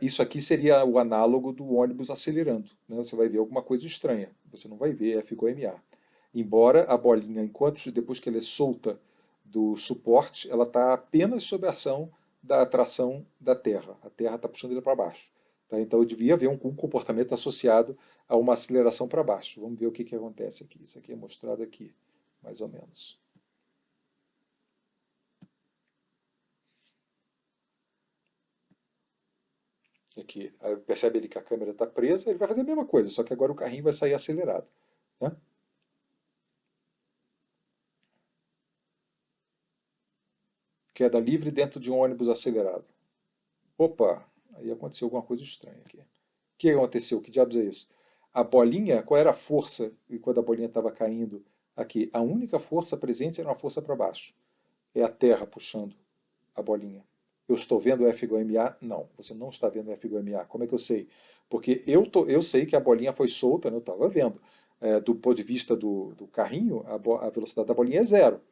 Isso aqui seria o análogo do ônibus acelerando, né? Você vai ver alguma coisa estranha, você não vai ver F igual a ma. Embora a bolinha, depois que ela é solta do suporte, ela está apenas sob a ação da atração da Terra. A Terra está puxando ele para baixo. Tá? Então eu devia haver um comportamento associado a uma aceleração para baixo. Vamos ver o que acontece aqui. Isso aqui é mostrado aqui, mais ou menos. Aqui, aí percebe ele que a câmera está presa, ele vai fazer a mesma coisa, só que agora o carrinho vai sair acelerado. Né? Queda livre dentro de um ônibus acelerado. Opa, aí aconteceu alguma coisa estranha aqui. O que aconteceu? Que diabos é isso? A bolinha, qual era a força quando a bolinha estava caindo aqui? A única força presente era uma força para baixo. É a Terra puxando a bolinha. Eu estou vendo F igual a ma? Não, você não está vendo F igual a ma. Como é que eu sei? Porque eu sei que a bolinha foi solta, né, eu estava vendo. Do ponto de vista do carrinho, a velocidade da bolinha é zero.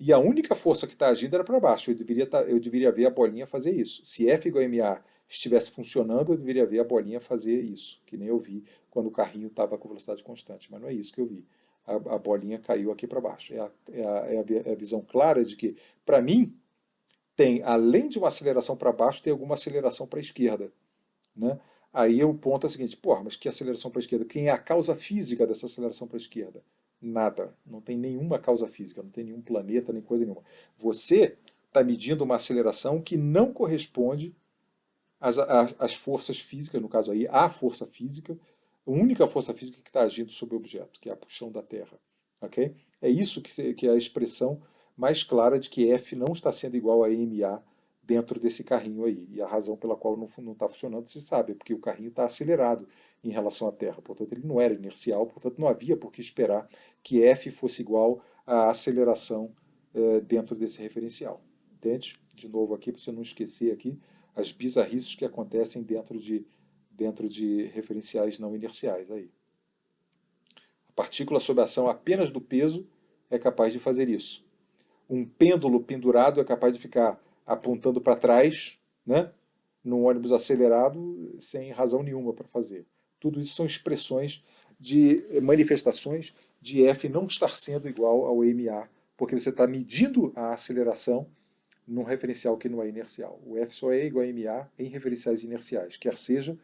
E a única força que está agindo era para baixo. Eu deveria ver a bolinha fazer isso. Se F igual a ma estivesse funcionando, eu deveria ver a bolinha fazer isso, que nem eu vi quando o carrinho estava com velocidade constante. Mas não é isso que eu vi. A bolinha caiu aqui para baixo. É a visão clara de que, para mim, tem, além de uma aceleração para baixo, tem alguma aceleração para a esquerda. Né? Aí o ponto é o seguinte, porra, mas que aceleração para a esquerda? Quem é a causa física dessa aceleração para a esquerda? Nada. Não tem nenhuma causa física, não tem nenhum planeta, nem coisa nenhuma. Você está medindo uma aceleração que não corresponde às forças físicas, no caso aí, à força física, a única força física que está agindo sobre o objeto, que é a puxão da Terra. Okay? É isso que é a expressão mais clara de que F não está sendo igual a ma dentro desse carrinho aí. E a razão pela qual não está funcionando se sabe, é porque o carrinho está acelerado em relação à Terra. Portanto, ele não era inercial, portanto, não havia por que esperar que F fosse igual à aceleração dentro desse referencial. Entende? De novo aqui, para você não esquecer aqui, as bizarrices que acontecem dentro de referenciais não inerciais. Aí. A partícula sob ação apenas do peso é capaz de fazer isso. Um pêndulo pendurado é capaz de ficar apontando para trás, né, num ônibus acelerado, sem razão nenhuma para fazer. Tudo isso são expressões de manifestações de F não estar sendo igual ao ma, porque você está medindo a aceleração num referencial que não é inercial. O F só é igual a ma em referenciais inerciais, quer seja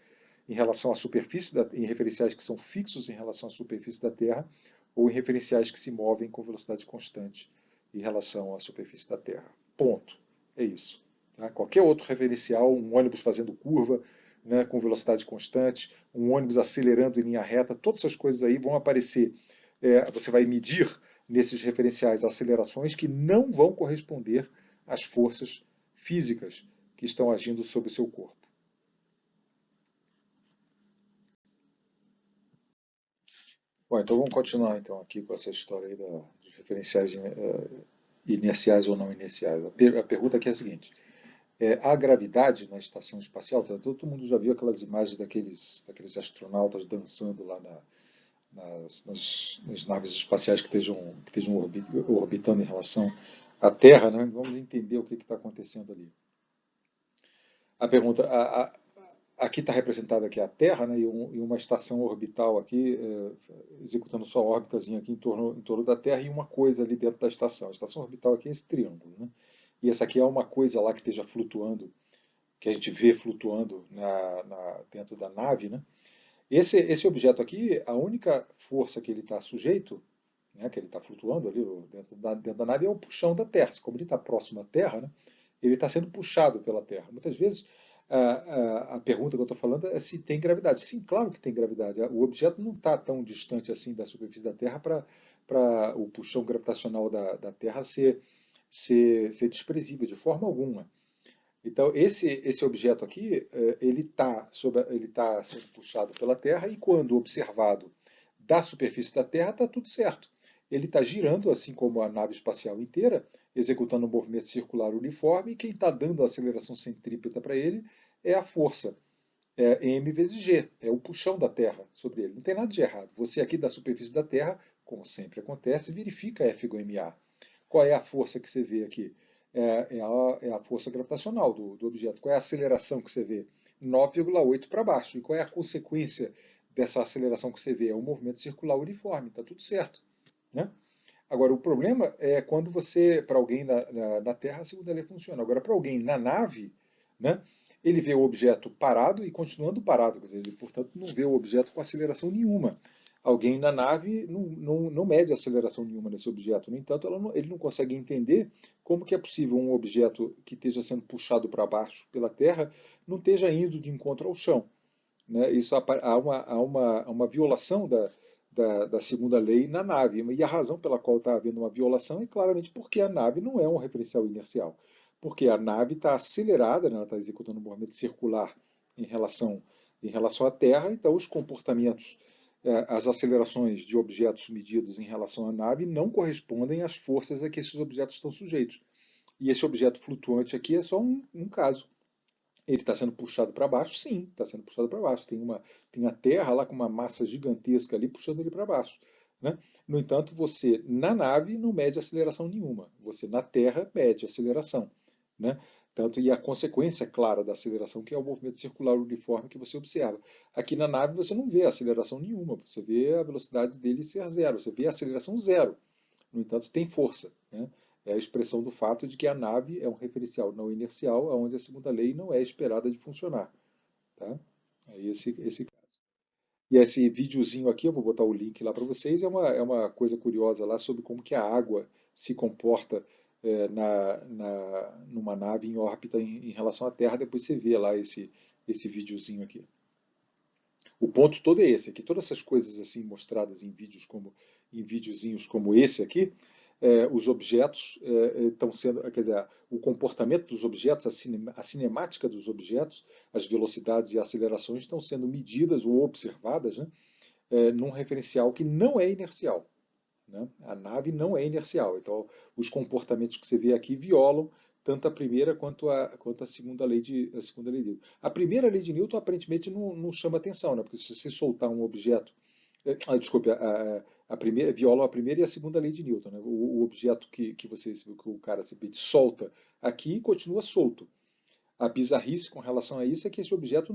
em relação à superfície, em referenciais que são fixos em relação à superfície da Terra, ou em referenciais que se movem com velocidade constante em relação à superfície da Terra. Ponto. É isso. Tá? Qualquer outro referencial, um ônibus fazendo curva, né, com velocidade constante, um ônibus acelerando em linha reta, todas essas coisas aí vão aparecer. Você vai medir nesses referenciais acelerações que não vão corresponder às forças físicas que estão agindo sobre o seu corpo. Bom, então vamos continuar então aqui com essa história aí dos referenciais inerciais ou não inerciais. A pergunta aqui é a seguinte: a gravidade na estação espacial, todo mundo já viu aquelas imagens daqueles astronautas dançando lá nas naves espaciais que estejam orbitando em relação à Terra, né? Vamos entender o que está acontecendo ali. A pergunta, aqui está representada aqui a Terra, né, e uma estação orbital aqui, executando sua órbitazinha aqui em torno da Terra, e uma coisa ali dentro da estação. A estação orbital aqui é esse triângulo, né? E essa aqui é uma coisa lá que esteja flutuando, que a gente vê flutuando dentro da nave, né? Esse objeto aqui, a única força que ele está sujeito, né, que ele está flutuando ali dentro da nave, é o puxão da Terra. Como ele está próximo à Terra, né, ele está sendo puxado pela Terra. Muitas vezes a pergunta que eu estou falando é se tem gravidade. Sim, claro que tem gravidade. O objeto não está tão distante assim da superfície da Terra para o puxão gravitacional da Terra ser desprezível de forma alguma. Então, esse objeto aqui, ele está sendo puxado pela Terra e quando observado da superfície da Terra, está tudo certo. Ele está girando, assim como a nave espacial inteira, executando um movimento circular uniforme, e quem está dando a aceleração centrípeta para ele é a força, m vezes g, é o puxão da Terra sobre ele. Não tem nada de errado. Você aqui da superfície da Terra, como sempre acontece, verifica F igual a ma. Qual é a força que você vê aqui? É a força gravitacional do objeto. Qual é a aceleração que você vê? 9,8 para baixo. E qual é a consequência dessa aceleração que você vê? É um movimento circular uniforme, está tudo certo. Né? Agora, o problema é quando para alguém na Terra, a segunda lei funciona. Agora, para alguém na nave, né, ele vê o objeto parado e continuando parado, quer dizer, ele, portanto, não vê o objeto com aceleração nenhuma. Alguém na nave não mede aceleração nenhuma nesse objeto. No entanto, ele não consegue entender como que é possível um objeto que esteja sendo puxado para baixo pela Terra não esteja indo de encontro ao chão. Né? Isso há uma violação da segunda lei na nave. E a razão pela qual está havendo uma violação é claramente porque a nave não é um referencial inercial. Porque a nave está acelerada, né? Ela está executando um movimento circular em relação à Terra, então os comportamentos, as acelerações de objetos medidos em relação à nave não correspondem às forças a que esses objetos estão sujeitos. E esse objeto flutuante aqui é só um caso. Ele está sendo puxado para baixo? Sim, está sendo puxado para baixo. Tem a Terra lá com uma massa gigantesca ali puxando ele para baixo. Né? No entanto, você na nave não mede aceleração nenhuma. Você na Terra mede aceleração. Né? E a consequência clara da aceleração, que é o movimento circular uniforme que você observa. Aqui na nave você não vê aceleração nenhuma, você vê a velocidade dele ser zero, você vê a aceleração zero. No entanto, tem força. Né? É a expressão do fato de que a nave é um referencial não inercial, onde a segunda lei não é esperada de funcionar. Tá? É esse caso. E esse videozinho aqui, eu vou botar o link lá para vocês, é uma coisa curiosa lá sobre como que a água se comporta numa nave em órbita em relação à Terra. Depois você vê lá esse videozinho aqui. O ponto todo é esse, que todas essas coisas assim mostradas em videozinhos como esse aqui, os objetos estão sendo, quer dizer, o comportamento dos objetos, a cinemática dos objetos, as velocidades e acelerações estão sendo medidas ou observadas, né, num referencial que não é inercial. Né? A nave não é inercial, então os comportamentos que você vê aqui violam tanto a primeira quanto a segunda lei de Newton. A primeira lei de Newton aparentemente não chama atenção, né? Porque se você soltar um objeto, desculpe, a primeira viola a primeira e a segunda lei de Newton. Né? O objeto que o cara simplesmente solta aqui continua solto. A bizarrice com relação a isso é que esse objeto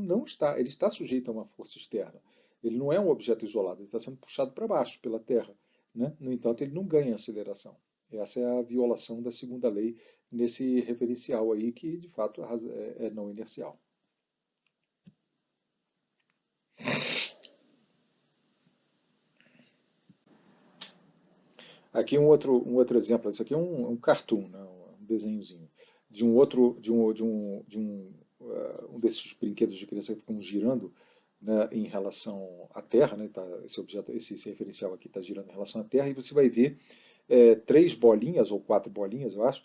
ele está sujeito a uma força externa. Ele não é um objeto isolado, ele está sendo puxado para baixo pela Terra. Né? No entanto, ele não ganha aceleração. Essa é a violação da segunda lei nesse referencial aí, que de fato é não inercial. Aqui um outro exemplo. Isso aqui é um cartoon, né? Um desenhozinho de um desses brinquedos de criança que ficam girando, né, em relação à Terra, né? Esse objeto, esse referencial aqui está girando em relação à Terra, e você vai ver 3 bolinhas ou 4 bolinhas, eu acho,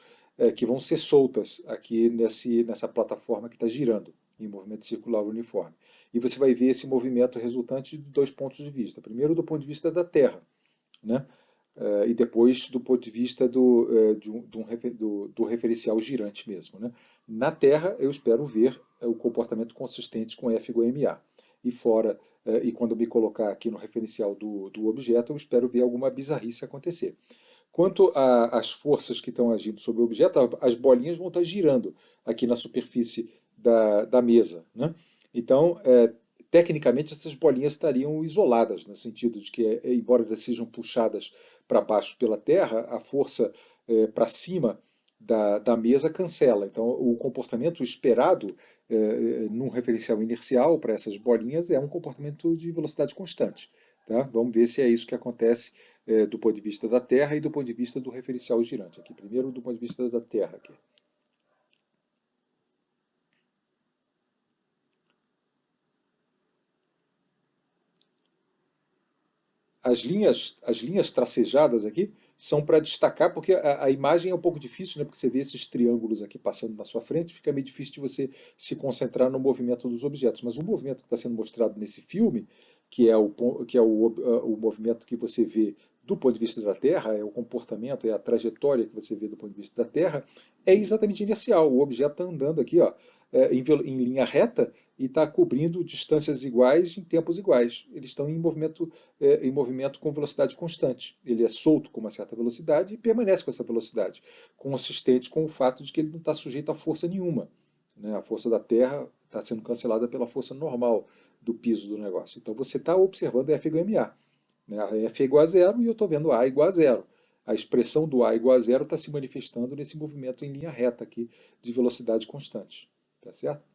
que vão ser soltas aqui nessa plataforma que está girando em movimento circular uniforme. E você vai ver esse movimento resultante de 2 pontos de vista. Primeiro, do ponto de vista da Terra, né? e depois do ponto de vista do referencial girante mesmo, né? Na Terra, eu espero ver o comportamento consistente com F igual a MA. E fora, e quando eu me colocar aqui no referencial do objeto, eu espero ver alguma bizarrice acontecer. Quanto às forças que estão agindo sobre o objeto, as bolinhas vão estar girando aqui na superfície da mesa, né? Então, tecnicamente, essas bolinhas estariam isoladas, no sentido de que, embora elas sejam puxadas para baixo pela Terra, a força para cima da mesa cancela. Então, o comportamento esperado num referencial inercial para essas bolinhas é um comportamento de velocidade constante. Tá? Vamos ver se é isso que acontece do ponto de vista da Terra e do ponto de vista do referencial girante. Aqui, primeiro, do ponto de vista da Terra. Aqui. As linhas tracejadas aqui são para destacar, porque a imagem é um pouco difícil, né? Porque você vê esses triângulos aqui passando na sua frente, fica meio difícil de você se concentrar no movimento dos objetos. Mas o movimento que está sendo mostrado nesse filme, que é o movimento que você vê do ponto de vista da Terra, é o comportamento, é a trajetória que você vê do ponto de vista da Terra, é exatamente inercial. O objeto está andando aqui, ó, em linha reta, e está cobrindo distâncias iguais em tempos iguais. Eles estão em movimento com velocidade constante. Ele é solto com uma certa velocidade e permanece com essa velocidade, consistente com o fato de que ele não está sujeito a força nenhuma. Né? A força da Terra está sendo cancelada pela força normal do piso do negócio. Então você está observando F igual a MA. Né? A F é igual a zero e eu estou vendo A igual a zero. A expressão do A igual a zero está se manifestando nesse movimento em linha reta aqui de velocidade constante. Tá certo?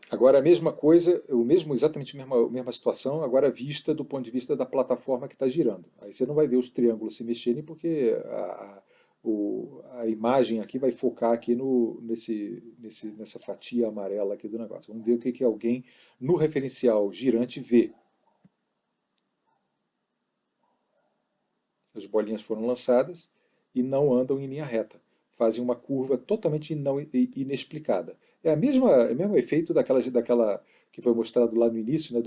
Agora a mesma coisa, exatamente a mesma situação, agora vista do ponto de vista da plataforma que está girando. Aí você não vai ver os triângulos se mexerem porque a imagem aqui vai focar aqui nessa fatia amarela aqui do negócio. Vamos ver o que alguém no referencial girante vê. As bolinhas foram lançadas e não andam em linha reta. Fazem uma curva totalmente inexplicada. É o mesmo efeito daquela que foi mostrado lá no início, né,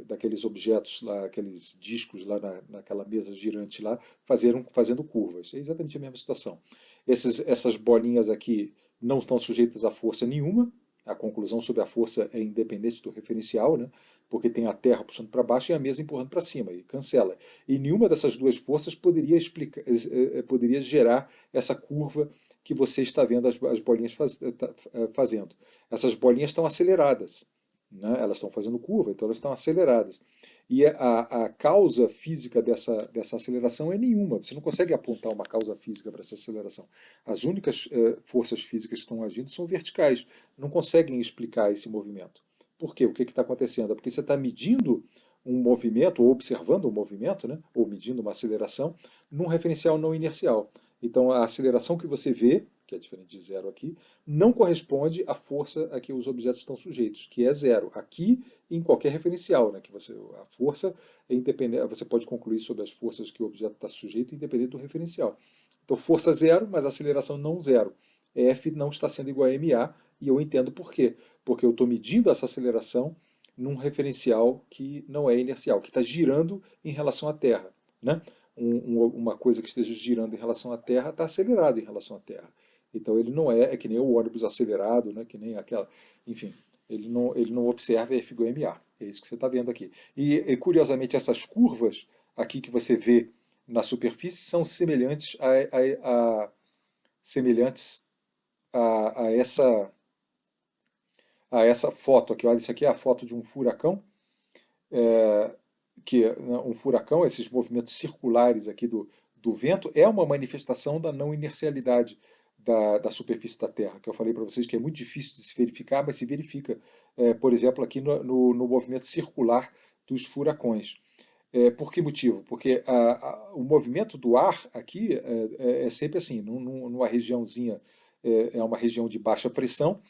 daqueles objetos lá, aqueles discos lá naquela mesa girante lá, fazendo curvas. É exatamente a mesma situação. Essas bolinhas aqui não estão sujeitas a força nenhuma. A conclusão sobre a força é independente do referencial, né? Porque tem a Terra puxando para baixo e a mesa empurrando para cima, e cancela. E nenhuma dessas duas forças poderia gerar essa curva que você está vendo as bolinhas fazendo. Essas bolinhas estão aceleradas. Né? Elas estão fazendo curva, então elas estão aceleradas. E a causa física dessa aceleração é nenhuma. Você não consegue apontar uma causa física para essa aceleração. As únicas forças físicas que estão agindo são verticais. Não conseguem explicar esse movimento. Por quê? O que está acontecendo? É porque você está medindo um movimento, ou observando um movimento, né? Ou medindo uma aceleração, num referencial não inercial. Então a aceleração que você vê, que é diferente de zero aqui, não corresponde à força a que os objetos estão sujeitos, que é zero. Aqui em qualquer referencial, né, a força é independente, você pode concluir sobre as forças que o objeto está sujeito independente do referencial. Então força zero, mas aceleração não zero. F não está sendo igual a ma, e eu entendo por quê. Porque eu estou medindo essa aceleração num referencial que não é inercial, que está girando em relação à Terra. Né? Uma coisa que esteja girando em relação à Terra está acelerado em relação à Terra. Então ele não é que nem o ônibus acelerado, né? Que nem aquela, enfim, ele não observa F igual a MA. É isso que você está vendo aqui. E curiosamente essas curvas aqui que você vê na superfície são semelhantes a essa foto aqui. Olha, isso aqui é a foto de um furacão, um furacão, esses movimentos circulares aqui do vento, é uma manifestação da não inercialidade da superfície da Terra, que eu falei para vocês que é muito difícil de se verificar, mas se verifica, por exemplo, aqui no movimento circular dos furacões. Por que motivo? Porque o movimento do ar aqui é sempre assim, numa regiãozinha, é uma região de baixa pressão,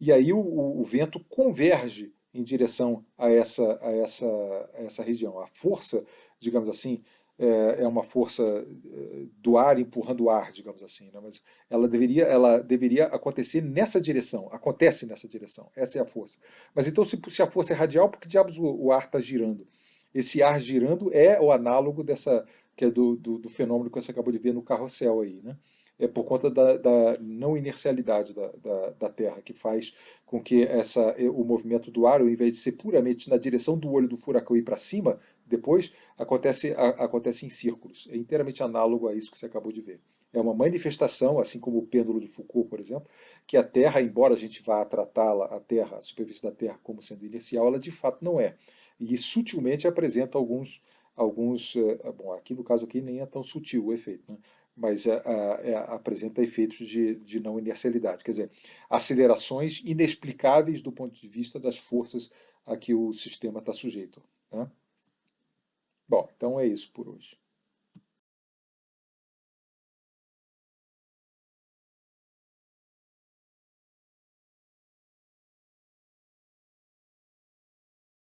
e aí o vento converge em direção a essa região. A força, digamos assim, é uma força do ar empurrando o ar, digamos assim, né? Mas ela deveria acontecer nessa direção, acontece nessa direção, essa é a força. Mas então, se a força é radial, por que diabos o ar está girando? Esse ar girando é o análogo dessa, que é do fenômeno que você acabou de ver no carrossel aí, né? É por conta da não inercialidade da Terra, que faz com que o movimento do ar, ao invés de ser puramente na direção do olho do furacão e ir para cima, depois acontece em círculos. É inteiramente análogo a isso que você acabou de ver. É uma manifestação, assim como o pêndulo de Foucault, por exemplo, que a Terra, embora a gente vá tratá-la, a Terra, a superfície da Terra, como sendo inercial, ela de fato não é. E sutilmente apresenta bom, aqui no caso aqui nem é tão sutil o efeito, né? Mas apresenta efeitos de não inercialidade, quer dizer, acelerações inexplicáveis do ponto de vista das forças a que o sistema está sujeito, né? Bom, então é isso por hoje.